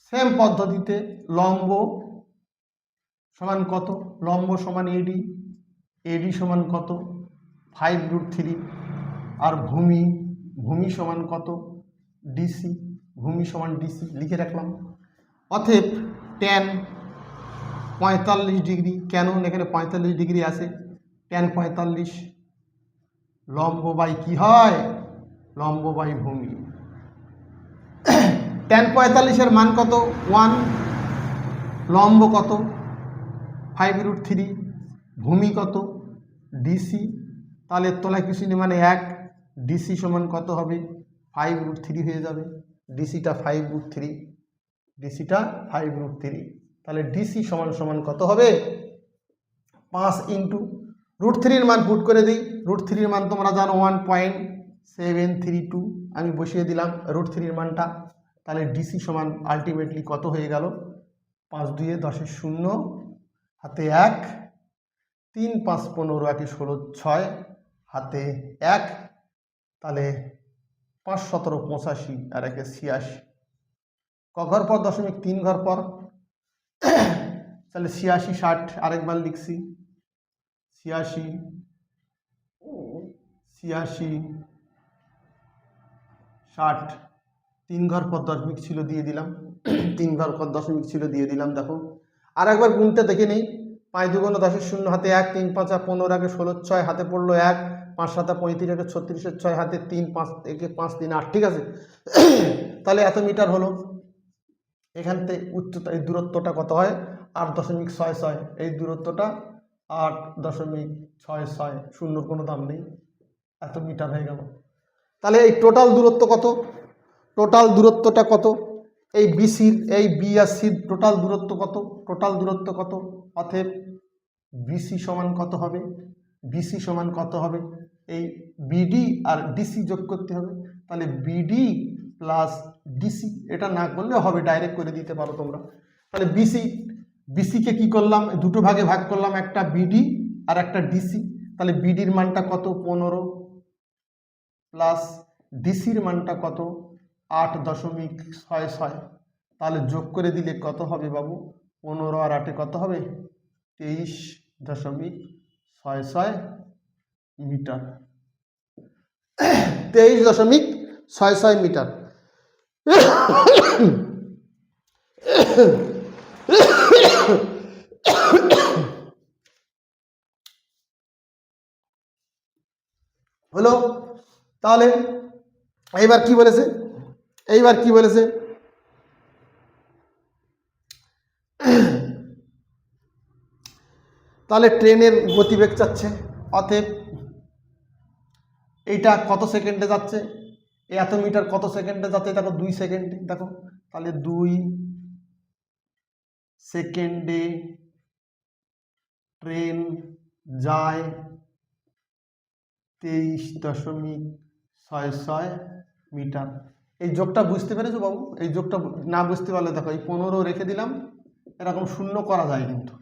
সেম পদ্ধতিতে লম্ব সমান কত? লম্ব সমান এডি, এডি সমান কত? 5√3। আর ভূমি, ভূমি সমান কত? ডিসি, ভূমি সমান ডিসি লিখে রাখলাম। অতএব ট্যান 45 ডিগ্রি, কেন এখানে 45 ডিগ্রি আছে? ট্যান 45 লম্ব বাই কি হয়? লম্ব বাই ভূমি। ট্যান 45-এর মান কত? 1। লম্ব কত? 5√3। ভূমি কত? ডিসি। তাহলে তলায় কিছু নেই মানে 1। ডিসি সমান কত হবে? 5√3 হয়ে যাবে। ডিসিটা 5√3, ডিসিটা 5√3। তাহলে ডিসি সমান সমান কত হবে? 5 ইন্টু √3-এর মান পুট করে দিই। √3-এর মান তোমরা জানো 1.732, আমি বসিয়ে দিলাম √3-এর মানটা। তাহলে ডিসি সমান আলটিমেটলি কত হয়ে গেল? 5 2 10 0 হাতে 1, 3 5 15 1 16 6 হাতে 1, তাহলে 5 17 85 আর 1 86। ক ঘর পর? 0.3 ঘর পর। তাহলে 86 60 আরেকবার লিখছি, 86 86 60, 3 ঘর পর দশমিক ছিল দিয়ে দিলাম, 3 ঘর পর দশমিক ছিল দিয়ে দিলাম। দেখো আর একবার গুণটা দেখে নেই। 5 2 10 0 হাতে 1, 3 5 15 1 16 6 হাতে পড়লো 1, 5 7 35 1 36 6 হাতে 3 5 1 5 3 8, ঠিক আছে? তাহলে এত মিটার হলো। এখান থেকে উচ্চতা, এই দূরত্বটা কত হয়? 8.66। এই দূরত্বটা 8.66, শূন্যর কোনো দাম নেই, এত মিটার হয়ে গেল। তাহলে এই টোটাল দূরত্ব কত? টোটাল দূরত্বটা কত? এই বিসির, এই বি আর সির টোটাল দূরত্ব কত? টোটাল দূরত্ব কত? অতএব বিসি সমান কত হবে? বিসি সমান কত হবে? এই বিডি আর ডিসি যোগ করতে হবে। তাহলে বিডি প্লাস ডিসি, এটা না করলে হবে, ডাইরেক্ট করে দিতে পারো তোমরা। তাহলে বিসি, বিসিকে কি করলাম? দুটো ভাগে ভাগ করলাম, একটা বিডি আর একটা ডিসি। তাহলে বিডির মানটা কত? 15 প্লাস ডিসির মানটা কত? 8.66। তাহলে যোগ করে দিলে কত হবে বাবু? 15 আর 8 কত হবে? 23.66 মিটার। 23.66 মিটার। হলো? তাহলে এইবার কি বলেছে? এইবার কি বলেছে? তাহলে ট্রেনের গতিবেগ চাচ্ছে, অতএব এইটা কত সেকেন্ডে যাচ্ছে, এত মিটার কত সেকেন্ডে যাচ্ছে, দেখো 2 সেকেন্ডে, দেখো তাহলে 2 সেকেন্ডে ট্রেন যায় 23.66 মিটার। এই যোগটা বুঝতে পেরেছো বাবু? এই যোগটা না বুঝতে পারলে দেখো, এই 15 রেখে দিলাম, এরকম শূন্য করা যায় কিন্তু,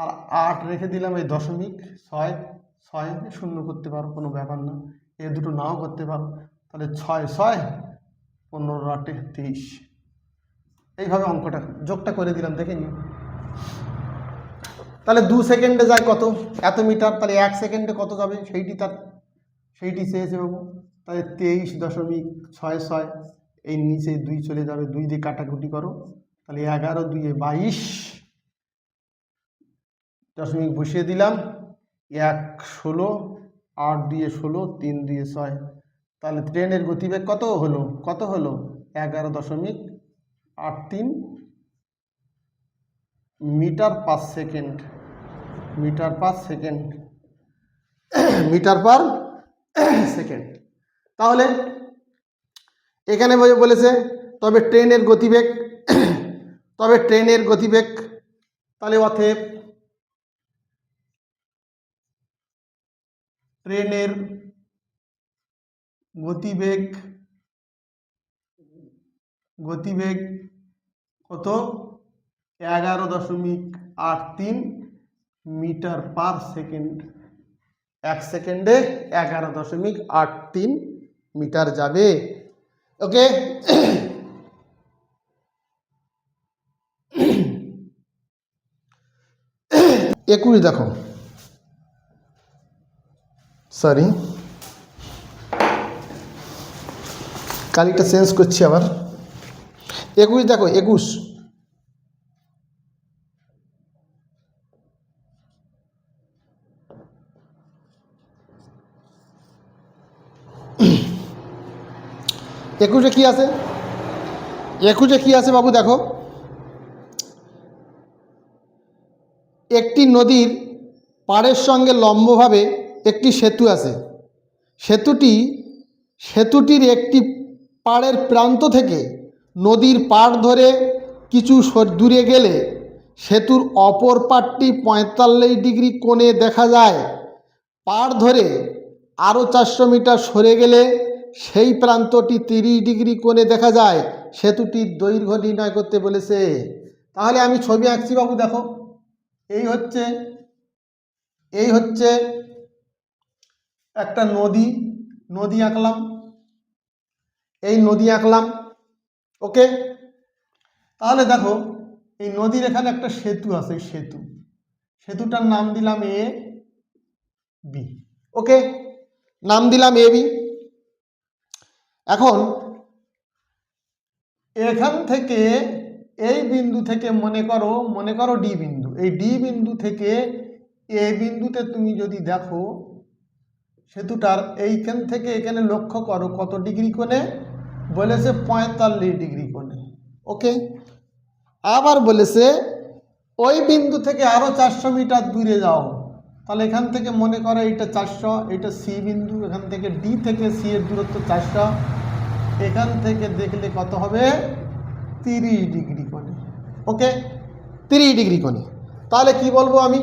আর 8 রেখে দিলাম, এই 0.66 শূন্য করতে পারো, কোনো ব্যাপার না, এ দুটো নাও করতে পারো, তাহলে 6 6 15 8 23, এইভাবে অঙ্কটা যোগটা করে দিলাম, দেখে নিও। তাহলে 2 সেকেন্ডে যায় কত, এত মিটার, তাহলে 1 সেকেন্ডে কত যাবে সেইটি চেয়েছে বাবু। তাহলে 23.66, এই নিচে 2 চলে যাবে, 2 দিয়ে কাটাকুটি করো, তাহলে 11 2 22 দশমিক বসিয়ে দিলাম, 1 16, 8 2 16, 3 2 6, তাহলে ট্রেনের গতিবেগ কত হলো 11.83 metre per second, metre per second. তাহলে এখানে বলেছে তবে ট্রেনের গতিবেগ তাহলে অতএব ট্রেনের গতিবেগ কত, 11.83 মিটার পার সেকেন্ড। 1 সেকেন্ডে 11.83 মিটার যাবে। ওকে, 21 দেখো, সরি কালিটা চেঞ্জ করছি আবার। 21 দেখো, 21 21 কি আছে, 21 কি আছে বাবু? দেখো, একটি নদীর পাড়ের সঙ্গে লম্বভাবে একটি সেতু আছে। সেতুটির একটি পাড়ের প্রান্ত থেকে নদীর পাড় ধরে কিছু দূরে গেলে সেতুর অপর পাড়টি 45 ডিগ্রি কোণে দেখা যায়। পাড় ধরে আরও 400 মিটার সরে গেলে সেই প্রান্তটি 30 ডিগ্রি কোণে দেখা যায়। সেতুটির দৈর্ঘ্য নির্ণয় করতে বলেছে। তাহলে আমি ছবি আঁকছি বাবু, দেখো এই হচ্ছে একটা নদী আঁকলাম, এই নদী আঁকলাম। ওকে, তাহলে দেখো এই নদীর এখানে একটা সেতু আছে, সেতুটার নাম দিলাম এ বি। ওকে, নাম দিলাম এ বি। এখন এখান থেকে এই বিন্দু থেকে মনে করো ডি বিন্দু, এই ডি বিন্দু থেকে এ বিন্দুতে তুমি যদি দেখো সেতুটার এইখান থেকে এখানে লক্ষ্য করো কত ডিগ্রি কোণে, বলেছে 45 ডিগ্রি কোণে। ওকে, আবার বলেছে ওই বিন্দু থেকে আরো 400 মিটার দূরে যাও। তাহলে এখান থেকে মনে করো এটা 400, এটা সি বিন্দু, এখান থেকে ডি থেকে সি এর দূরত্ব 400, এখান থেকে দেখলে কত হবে 30 ডিগ্রি কোণে। ওকে, 30 ডিগ্রি কোণে। তাহলে কি বলবো আমি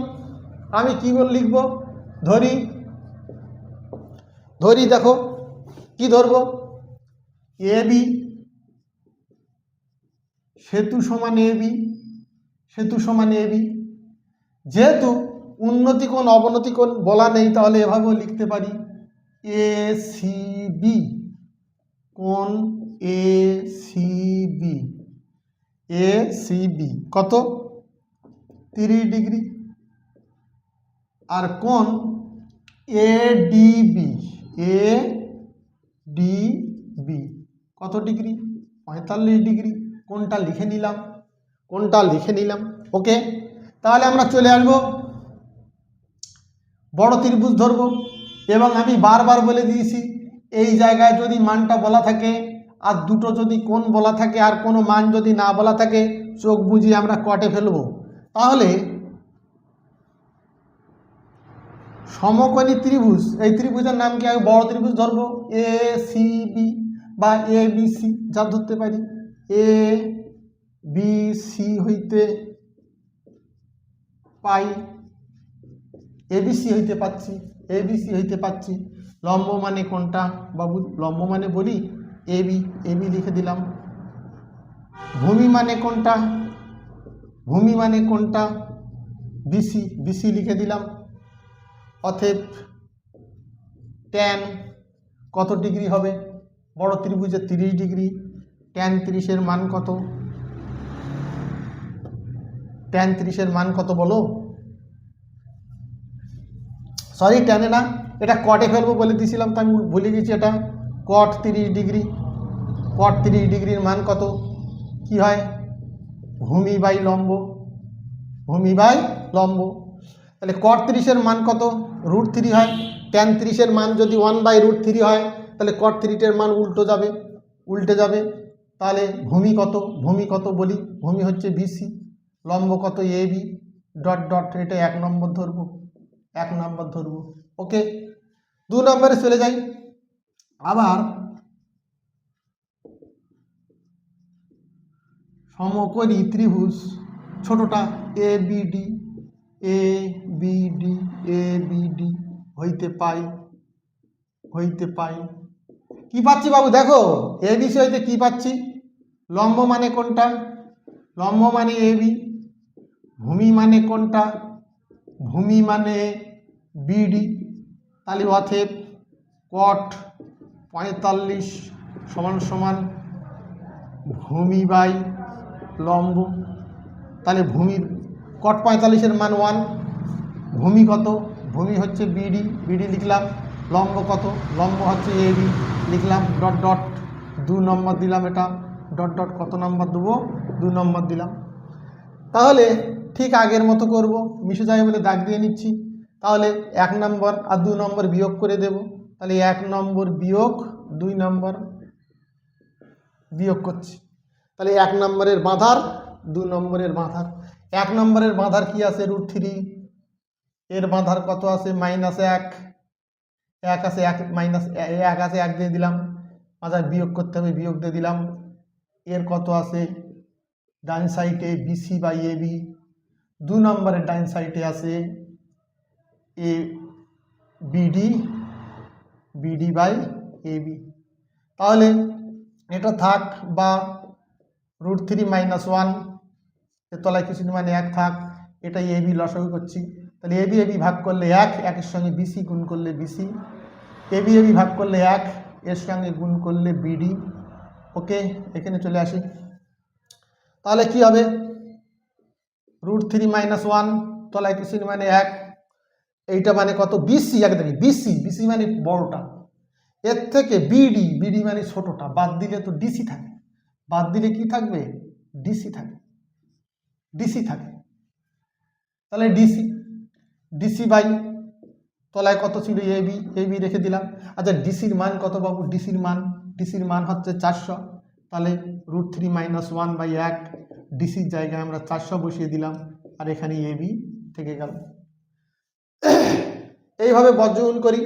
কি লিখবো, ধরি দেখো কি ধরবো, এ বি, সেতু সমান এ বি। যেহেতু উন্নতি কোণ অবনতি কোণ বলা নেই, তাহলে এভাবেও লিখতে পারি এ সি বি, কোণ এ সি বি কত 30 ডিগ্রি, আর কোণ এ ডিবি কত ডিগ্রি, 45 ডিগ্রি। কোণটা লিখে নিলাম। ওকে, তাহলে আমরা চলে আসবো, বড় ত্রিভুজ ধরবো, এবং আমি বারবার বলে দিয়েছি এই জায়গায় যদি মানটা বলা থাকে আর দুটো যদি কোণ বলা থাকে আর কোনো মান যদি না বলা থাকে, চোখ বুজিয়ে আমরা কটে ফেলবো। তাহলে সমকোণী ত্রিভুজ, এই ত্রিভুজের নাম কি? আগে বড় ত্রিভুজ ধরবো, এ সি বি বা এ বি সি, যা ধরতে পারি। এ বি সি হইতে পাই, এবিসি হইতে পাচ্ছি, এবিসি হইতে পাচ্ছি। লম্ব মানে কোনটা বাবু? লম্ব মানে বলি এবি, এবি লিখে দিলাম। ভূমি মানে কোনটা? ভূমি মানে কোনটা? বিসি, বিসি লিখে দিলাম। অতএব ট্যান কত ডিগ্রি হবে? বড় ত্রিভুজের 30 ডিগ্রি। ট্যান 30-এর মান কত? ট্যান 30-এর মান কত বলো? সরি, ট্যানে না, এটা কটে ফেলবো বলে দিয়েছিলাম, তো আমি ভুলে গেছি। এটা কট 30 ডিগ্রি। কট 30 ডিগ্রির মান কত? কি হয়? ভূমি বাই লম্ব, ভূমি বাই লম্ব। তাহলে কট 30-এর মান কত? √3 হয়। ট্যান 30-এর মান যদি 1/√3 হয়, তাহলে কট 30-এর মান উল্টে যাবে। তাহলে ভূমি কত? ভূমি কত বলি? ভূমি হচ্ছে বিসি, লম্ব কত? এবি, ডট ডট, এটা 1 নম্বর ধরবো, 1 নম্বর ধরবো। ওকে, 2 নম্বরে চলে যাই। আবার সমকোণী ত্রিভুজ ছোটটা এ বিডি, এ বিডি, এ বিডি হইতে পাই কি পাচ্ছি বাবু? দেখো, এবিসি হইতে কি পাচ্ছি? লম্ব মানে কোনটা? লম্ব মানে এবি। ভূমি মানে কোনটা? ভূমি মানে বিডি। তাহলে অতএব কট 45 সমান ভূমি বাই লম্ব। তাহলে ভূমির কট 45-এর মান 1। ভূমি কত? ভূমি হচ্ছে বিডি, বিডি লিখলাম। লম্ব কত? লম্ব হচ্ছে এবি, লিখলাম। ডট ডট 2 নম্বর দিলাম। এটা ডট ডট কত নম্বর দেবো? 2 নম্বর দিলাম। তাহলে ঠিক আগের মতো করব, মিশে যায় বলে দাগ দিয়ে নিচ্ছি। তাহলে 1 নম্বর আর 2 নম্বর বিয়োগ করে দেব। তাহলে 1 নম্বর বিয়োগ 2 নম্বর বিয়োগ করছি। তাহলে 1 নম্বরের বাঁধার, 2 নম্বরের বাঁধার। 1 নম্বরের বাঁধার কি আছে? √3। এর বাঁধার কত আছে? -1। 1 আছে 1, -1 আছে 1 দিয়ে দিলাম। মাঝে বিয়োগ করতে হবে, বিয়োগ দিয়ে দিলাম। এর কত আছে? ডান সাইডে বিসি বাই এবি। 2 নম্বরের ডান সাইডে আছে A BD, BD by AB. তাহলে এটা থাক, বা √3 - 1, এর তলায় কিছু মানে 1 থাক। এটা এবি লসাগু করছি। তাহলে এবি এবি ভাগ করলে 1, 1-এর সঙ্গে বিসি গুণ করলে বিসি। এবি এবি ভাগ করলে 1, এর সঙ্গে গুণ করলে বিডি। ওকে, এখানে চলে আসি। তাহলে কি হবে? √3 - 1, তলায় কিছু মানে 1, এইটা মানে কত? বিসি। এক দেখি, বিসি, বিসি মানে বড়টা। এর থেকে বিডি, বিডি মানে ছোটটা, বাদ দিলে তো ডিসি থাকে। বাদ দিলে কি থাকবে? ডিসি থাকে, ডিসি থাকে। তাহলে ডিসি, ডিসি বাই তলায় কত ছিল? এবি, এবি রেখে দিলাম। আচ্ছা, ডিসির মান কত বাবু? ডিসির মান হচ্ছে 400। তাহলে √3 - 1/1, ডিসির জায়গায় আমরা 400 বসিয়ে দিলাম, আর এখানে এবি থেকে গেল। এইভাবে বজ্রগুণ করি।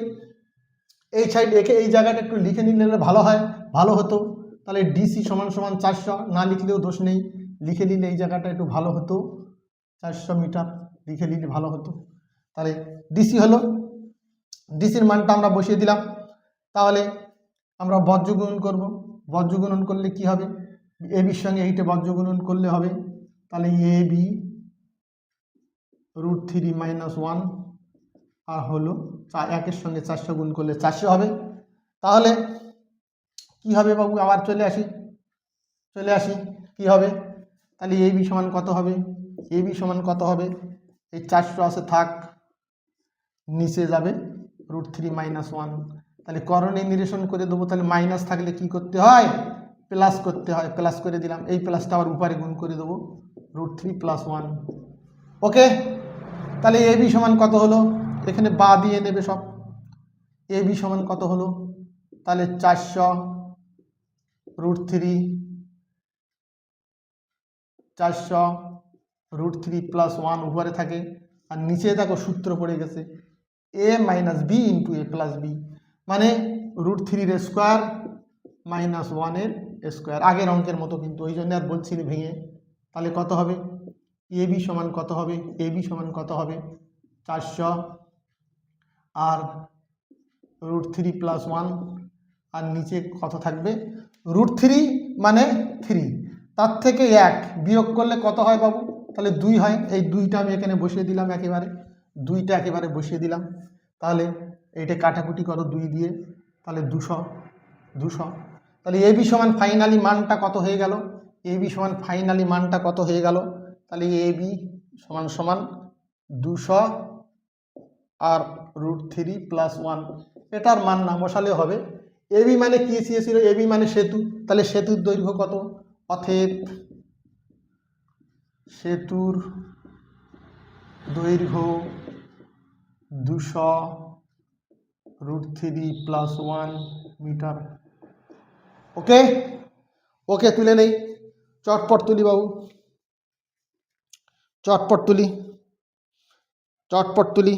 এই সাইড রেখে এই জায়গাটা একটু লিখে নিলে ভালো হতো। তাহলে ডিসি সমান 400, না লিখলেও দোষ নেই, লিখে নিলে এই জায়গাটা একটু ভালো হতো। 400 মিটার লিখে নিলে ভালো হতো। তাহলে ডিসি হলো, ডিসির মানটা আমরা বসিয়ে দিলাম। তাহলে আমরা বজ্রগুণন করব। বজ্রগুণন করলে কি হবে? এবির সঙ্গে এইটা বজ্রগুণন করলে হবে। তাহলে এবি √3 - 1 আর হলো 1-এর সঙ্গে 400 গুণ করলে 400 হবে। তাহলে কি হবে বাবু? আবার চলে আসি কি হবে? তাহলে এবি সমান কত হবে? এবি সমান কত হবে? এই 400 আসে থাক, নিচে যাবে √3 - 1। তাহলে করণে নিরসন করে দেবো। তাহলে মাইনাস থাকলে কি করতে হয়? প্লাস করতে হয়। প্লাস করে দিলাম। এই প্লাসটা আবার উপরে গুণ করে দেবো, √3 + 1। ওকে, তাহলে এবি সমান কত হলো? এখানে বা দিয়ে নেবে সব। এবি সমান কত হলো? তাহলে 400 √3 √3 + 1 উপরে থাকে, আর নিচে দেখো সূত্র পড়ে গেছে, এ মাইনাস বি ইন্টু এ প্লাস বি, মানে √3 স্কোয়ার মাইনাস 1 স্কোয়ার, আগের অঙ্কের মতো, কিন্তু ওই জন্য আর বলছিলি ভেঙে। তাহলে কত হবে, এ বি সমান কত হবে, এ বি সমান কত হবে 400, আর √3 + 1, আর নিচে কত থাকবে √3 মানে 3, তার থেকে 1 বিয়োগ করলে কত হয় বাবু, তাহলে 2 হয়। এই 2টা আমি এখানে বসিয়ে দিলাম, একেবারে 2টা একেবারে বসিয়ে দিলাম। তাহলে এইটা কাটাকুটি করো 2 দিয়ে, তাহলে 200। তাহলে এ বি সমান ফাইনালি মানটা কত হয়ে গেল, এ বি সমান ফাইনালি মানটা কত হয়ে গেল, তাহলে এ বি সমান সমান 200 আর √3 + 1, এটার মান না বসালে হবে। এ বি মানে কি ছিল, এ বি মানে সেতু, তাহলে সেতুর দৈর্ঘ্য কত, অতএব সেতুর দৈর্ঘ্য 200 √3 + 1 মিটার। ওকে ওকে, তুলে নেই, চটপট তুলি বাবু, চটপট তুলি, চটপট তুলি।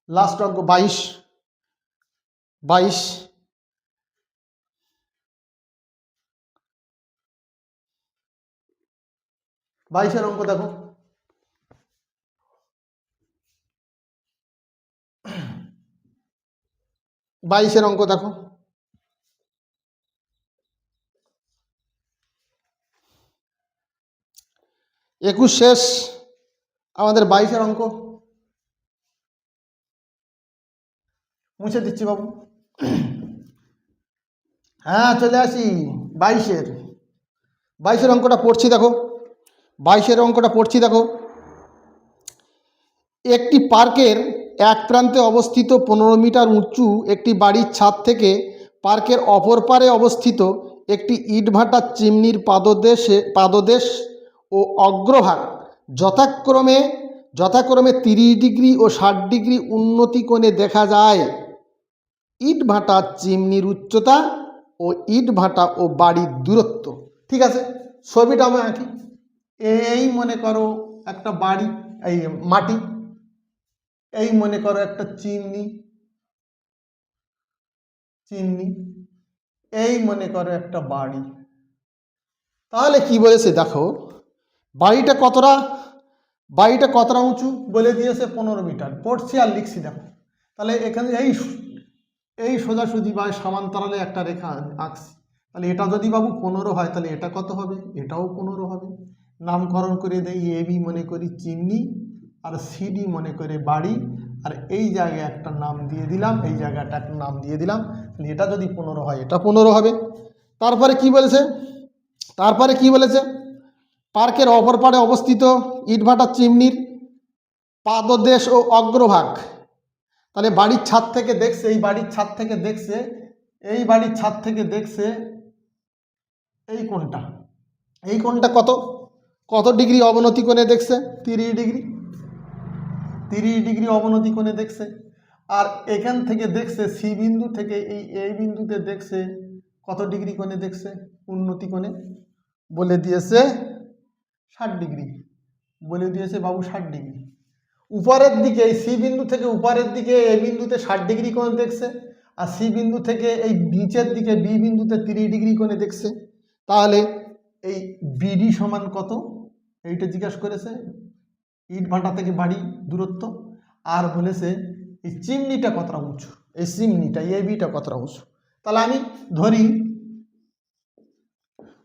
লাস্ট অঙ্ক 22, 22 অঙ্ক দেখো। 22 অঙ্ক দেখো। 21 শেষ, আমাদের 22 অঙ্ক মুছে দিচ্ছি বাবু। হ্যাঁ চলে আসি, 22 অঙ্কটা পড়ছি দেখো, 22 অঙ্কটা পড়ছি দেখো। একটি পার্কের এক প্রান্তে অবস্থিত 15 মিটার উঁচু একটি বাড়ির ছাদ থেকে পার্কের অপর পারে অবস্থিত একটি ইটভাটার চিমনির পাদদেশ ও অগ্রভাগ যথাক্রমে 30 ডিগ্রি ও 60 ডিগ্রি উন্নতি কোণে দেখা যায়। ইটভাটার চিমনির উচ্চতা ও ইটভাটা ও বাড়ির দূরত্ব। ঠিক আছে, ছবিটা আমি আঁকি। এই মনে করো একটা বাড়ি, এই মাটি, এই মনে করো একটা চিমনি, এই মনে করো একটা বাড়ি। তাহলে কি বলেছে দেখো, বাড়িটা কতটা উঁচু বলে দিয়েছে 15 মিটার, পড়ছি আর লিখছি দেখো। তাহলে এখানে এই সোজাসুজি বা সমান্তরালে একটা রেখা আঁকছি। তাহলে এটা যদি বাবু 15 হয়, তাহলে এটা কত হবে, এটাও 15 হবে। নামকরণ করে দেই, এ বি মনে করি চিমনি, আর সিডি মনে করে বাড়ি, আর এই জায়গায় একটা নাম দিয়ে দিলাম, এই জায়গাটা একটা নাম দিয়ে দিলাম। তাহলে এটা যদি 15 হয়, এটা 15 হবে। তারপরে কি বলেছে, পার্কের অপর পাড়ে অবস্থিত ইটভাটার চিমনির পাদদেশ ও অগ্রভাগ। তাহলে বাড়ির ছাদ থেকে দেখছে, এই বাড়ির ছাদ থেকে দেখছে এই কোণটা কত ডিগ্রি অবনতি কোণে দেখছে, 30 ডিগ্রি অবনতি কোণে দেখছে। আর এখান থেকে দেখছে সি বিন্দু থেকে এই বিন্দুতে দেখছে কত ডিগ্রি কোণে দেখছে, উন্নতি কোণে, বলে দিয়েছে 60 ডিগ্রি, বলে দিয়েছে বাবু 60 ডিগ্রি। উপরের দিকে এই সি বিন্দু থেকে উপরের দিকে এই বিন্দুতে 60 ডিগ্রি কোণে দেখছে, আর সি বিন্দু থেকে এই নিচের দিকে বি বিন্দুতে 30 ডিগ্রি কোণে দেখছে। তাহলে এই বিডি সমান কত, এইটা জিজ্ঞাসা করেছে, ইট ভাটা থেকে বাড়ি দূরত্ব, আর বলেছে এই চিমনিটা কতটা উঁচু, এই চিমনিটা এ বিটা কতটা উঁচু। তাহলে আমি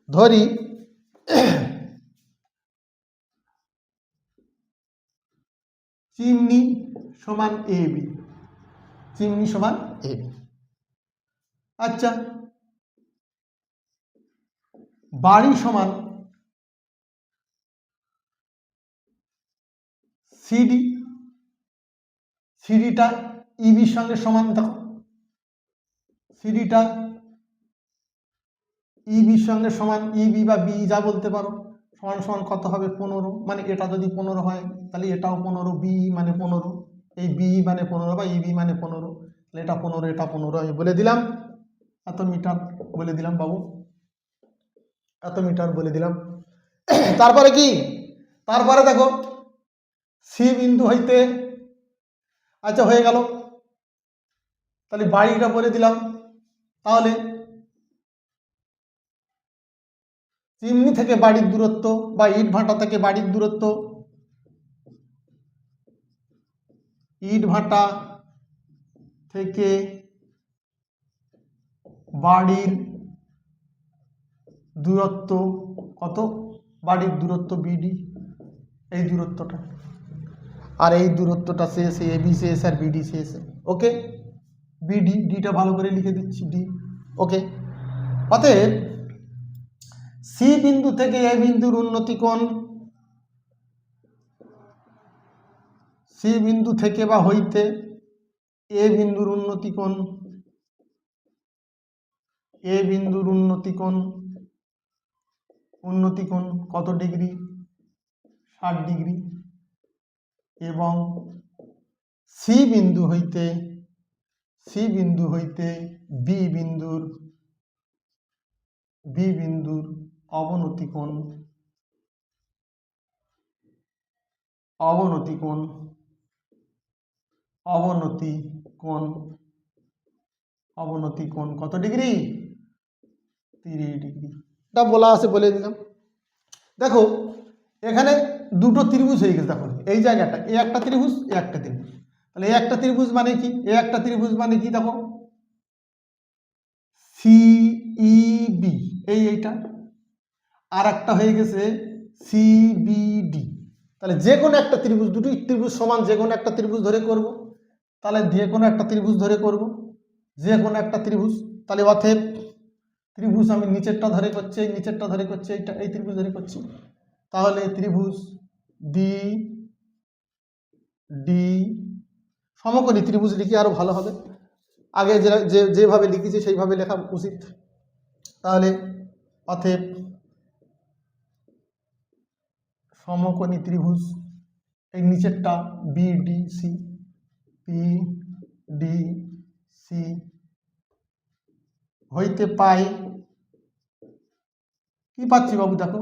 ধরি চিমনি সমান এ বি, আচ্ছা, বাড়ি সমান সিডিটা ইবির সঙ্গে সমান, দেখো সিডিটা ইবির সঙ্গে সমান, ইবি বা বি যা বলতে পারো, সমান সমান কত হবে 15, মানে এটা যদি 15 হয় তাহলে এটাও 15, বি মানে 15, এই বি মানে 15 বা ইবি মানে 15, তাহলে এটা 15, এটা 15, আমি বলে দিলাম এত মিটার, বলে দিলাম বাবু এত মিটার বলে দিলাম। তারপরে দেখো সি বিন্দু হইতে আচ্ছা হয়ে গেল, তাহলে বাড়িটা বলে দিলাম। তাহলে চিমনি থেকে বাড়ির দূরত্ব বা ইট ভাটা থেকে বাড়ির দূরত্ব, ইট ভাটা থেকে বাড়ির দূরত্ব কত, বাড়ির দূরত্ব বিডি, এই দূরত্বটা, আর এই দূরত্বটা শেষে এবি শেষ আর বিডি শেষে। ওকে, বিডি, ডিটা ভালো করে লিখে দিচ্ছি, ডি। ওকে, অতএব সি বিন্দু থেকে এ বিন্দুর উন্নতি কোণ, সি বিন্দু থেকে বা হইতে এ বিন্দুর উন্নতি কোণ, এ বিন্দুর উন্নতি কোণ, উন্নতি কোণ কত ডিগ্রি, 60 ডিগ্রি, এবং সি বিন্দু হইতে, সি বিন্দু হইতে বি বিন্দুর, বি বিন্দুর অবনতি কোণ, অবনতি কোণ, অবনতি কোণ, অবনতি কোণ কত ডিগ্রি, 30 ডিগ্রি। এটা বলা আছে, বলে দিলাম। দেখো এখানে দুটো ত্রিভুজ হয়ে গেছে, দেখো এই জায়গাটা এ একটা ত্রিভুজ, এ একটা ত্রিভুজ। তাহলে এ একটা ত্রিভুজ মানে কি, এ একটা ত্রিভুজ মানে কি, দেখো সিইবি, এইটা, আর একটা হয়ে গেছে সিবিডি। তাহলে যে কোনো একটা ত্রিভুজ, দুটি ত্রিভুজ সমান যে কোনো একটা ত্রিভুজ ধরে করব, তাহলে যে কোনো একটা ত্রিভুজ ধরে করব, যে কোনো একটা ত্রিভুজ। তাহলে অতএব ত্রিভুজ আমি নিচেরটা ধরে করছি, এই নিচেরটা ধরে করছি, এইটা, এই ত্রিভুজ ধরে করছি। তাহলে ত্রিভুজ ডি, ডি সমকোণী ত্রিভুজ লিখি আরো ভালো হবে, আগে যেভাবে লিখেছি সেইভাবে লেখা উচিত। তাহলে অতএব সমকোণী ত্রিভুজ, এই নিচেরটা বিডিসি, বিডিসি হইতে পাই, কি পাচ্ছি বাবু, দেখো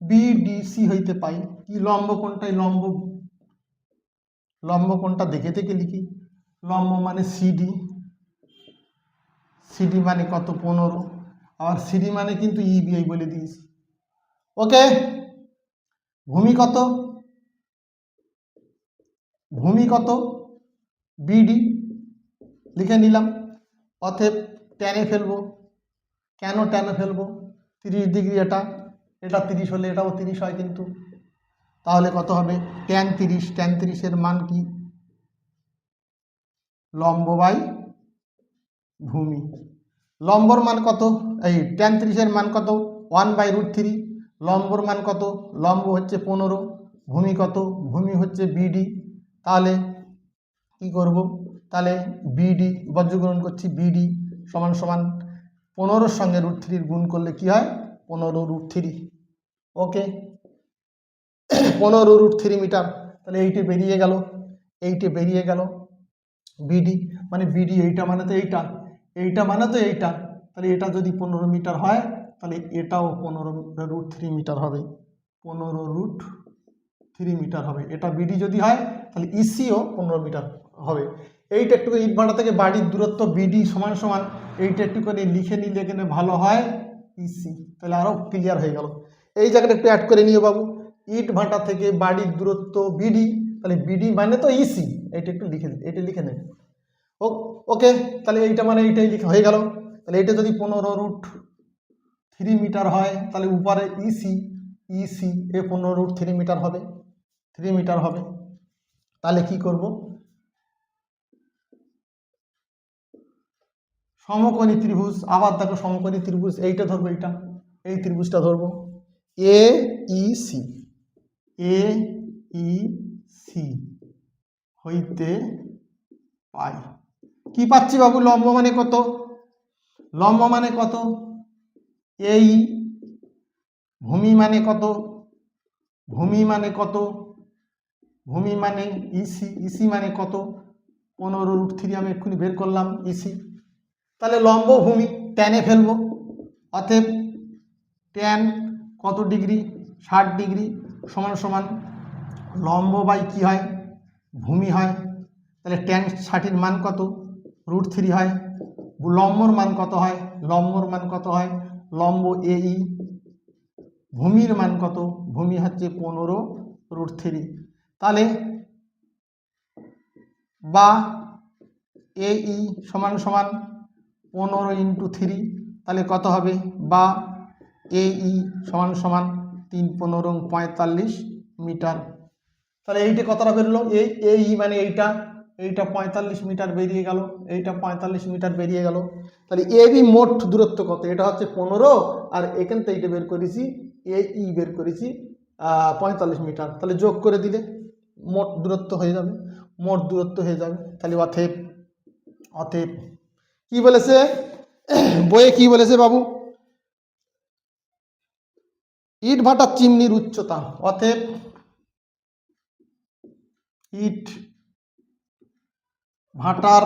বিডিসি হইতে পাই কি, লম্ব কোণটাই, লম্ব, লম্ব কোণটা দেখে দেখে লিখি, লম্ব মানে সিডি, সিডি মানে কত 15, আর সিডি মানে কিন্তু ইবিআই বলে দিয়েছি। ওকে, ভূমি কত, ভূমি কত বিডি লিখে নিলাম। অতএব টেনে ফেলবো, কেন টেনে ফেলবো, 30 ডিগ্রি, এটা এটা 30 হলে এটাও 30 হয় কিন্তু, তাহলে কত হবে tan 30, tan 30-এর মান কি, লম্ব বাই ভূমি। লম্বর মান কত, এই tan 30-এর মান কত 1/√3, লম্বর মান কত, লম্ব হচ্ছে 15, ভূমি কত, ভূমি হচ্ছে বিডি। তাহলে কি করব, তাহলে বিডি বজ্রগ্রহণ করছি, বিডি সমান সমান 15-র সঙ্গে √3 গুণ করলে কি হয় 15√3। ওকে, 15√3 মিটার। তাহলে এইটি বেরিয়ে গেল, এইটি বেরিয়ে গেল বিডি, মানে বিডি এইটা মানে তো এইটা, এইটা মানে তো এইটা, তাহলে এটা যদি 15 মিটার হয় তাহলে এটাও 15√3 মিটার হবে, 15√3 মিটার হবে। এটা বিডি যদি হয় তাহলে ইসিও 15 মিটার হবে। এইটা একটু ইট ভাটা থেকে বাড়ির দূরত্ব বিডি সমান সমান, এইটা একটু করে লিখে নিলে এখানে ভালো হয় ইসি, তাহলে আরও ক্লিয়ার হয়ে গেল। এই জায়গাটা একটু অ্যাড করে নিও বাবু, ইট ভাটা থেকে বাড়ির দূরত্ব বিডি, তাহলে বিডি মানে তো ইসি, এটা একটু লিখে, এটা লিখে নেবে। ওকে, তাহলে এইটা মানে এইটাই লিখা হয়ে গেল। তাহলে এটা যদি 15√3 মিটার হয় তাহলে উপরে ইসি, ইসি এ 15√3 মিটার হবে, 3 মিটার হবে। তাহলে কি করব, সমকোণী ত্রিভুজ, আবার দেখো সমকোণী ত্রিভুজ এইটা ধরবো, এইটা, এই ত্রিভুজটা ধরবো, এ ই সি, এ ই সি হইতে পাই কি পাচ্ছি বাবু, লম্ব মানে কত, লম্ব মানে কত, এই ভূমি মানে কত, ভূমি মানে কত, ভূমি মানে ইসি, ইসি মানে কত 15√3 আমি এক্ষুনি বের করলাম ইসি। তাহলে লম্ব ভূমি টেনে ফেলবো, অতএব ট্যান কত ডিগ্রি 60 ডিগ্রি সমান সমান লম্ব বাই কি হয় ভূমি হয়। তাহলে ট্যান 60-র মান কত? √3 হয়। লম্বর মান কত হয়? লম্বর মান কত হয়? লম্ব এই, ভূমির মান কত? ভূমি হচ্ছে 15√3। তাহলে বা এই সমান সমান 15 × 3, তাহলে কত হবে? বা এই সমান সমান 3 × 15 = 45 মিটার। তাহলে এইটা কতটা বেরোলো? এই মানে এইটা 45 মিটার বেরিয়ে গেল, এইটা 45 মিটার বেরিয়ে গেল। তাহলে এবি মোট দূরত্ব কত? এটা হচ্ছে 15, আর এখান থেকে এটা বের করেছি এই বের করেছি 45 মিটার। তাহলে যোগ করে দিলে মোট দূরত্ব হয়ে যাবে, মোট দূরত্ব হয়ে যাবে। তাহলে অতএব কি বলেছে বইয়ে, কি বলেছে বাবু? ইট ভাটার চিমনির উচ্চতা, অতএব ইট ভাটার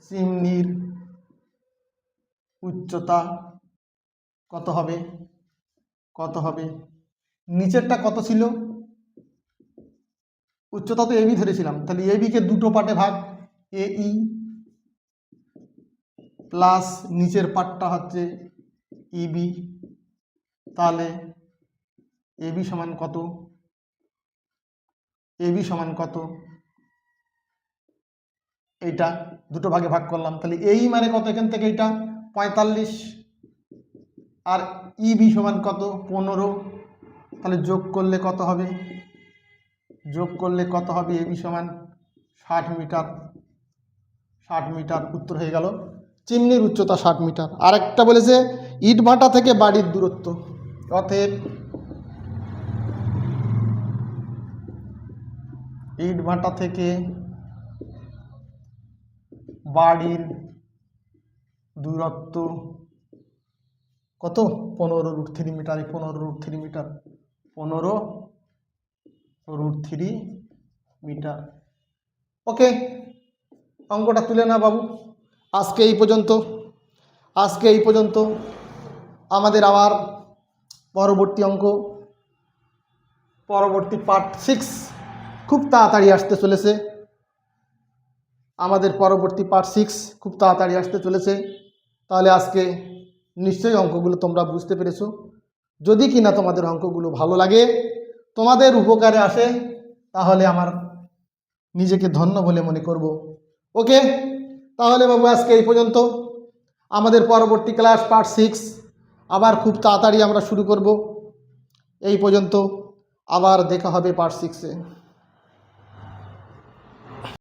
চিমনির উচ্চতা কত হবে? নিচেরটা কত ছিল? উচ্চতা তো এবি ধরেছিলাম, তাহলে এবি কে দুটো পার্টে ভাগ, এই প্লাস নিচের পার্টটা হচ্ছে ইবি। তাহলে এবি সমান কত? এইটা দুটো ভাগে ভাগ করলাম, তাহলে এই মানে কত? এখান থেকে এইটা 45, আর ইবি সমান কত? 15। তাহলে যোগ করলে কত হবে? এবি সমান 60 মিটার। উত্তর হয়ে গেল চিমনির উচ্চতা 60 মিটার। আরেকটা বলেছে ইট ভাটা থেকে বাড়ির দূরত্ব, অতএব ইট ভাটা থেকে বাড়ির দূরত্ব কত? 15√3 মিটার। 15√3 metre, 15√3 metre. ওকে, অঙ্কটা তুলে না বাবু। আজকে এই পর্যন্ত। আমাদের আবার পরবর্তী অঙ্ক, পরবর্তী পার্ট 6 খুব তাড়াতাড়ি আসতে চলেছে। তাহলে আজকে নিশ্চয়ই অঙ্কগুলো তোমরা বুঝতে পেরেছো। যদি কিনা তোমাদের অঙ্কগুলো ভালো লাগে, তোমাদের উপকারে আসে, তাহলে আমার নিজেকে ধন্য বলে মনে করব। ওকে, তাহলে বাবু আজকে এই পর্যন্ত। আমাদের পরবর্তী ক্লাস পার্ট 6 আবার খুব তাড়াতাড়ি আমরা শুরু করব। এই পর্যন্ত, আবার দেখা হবে পার্ট 6-এ।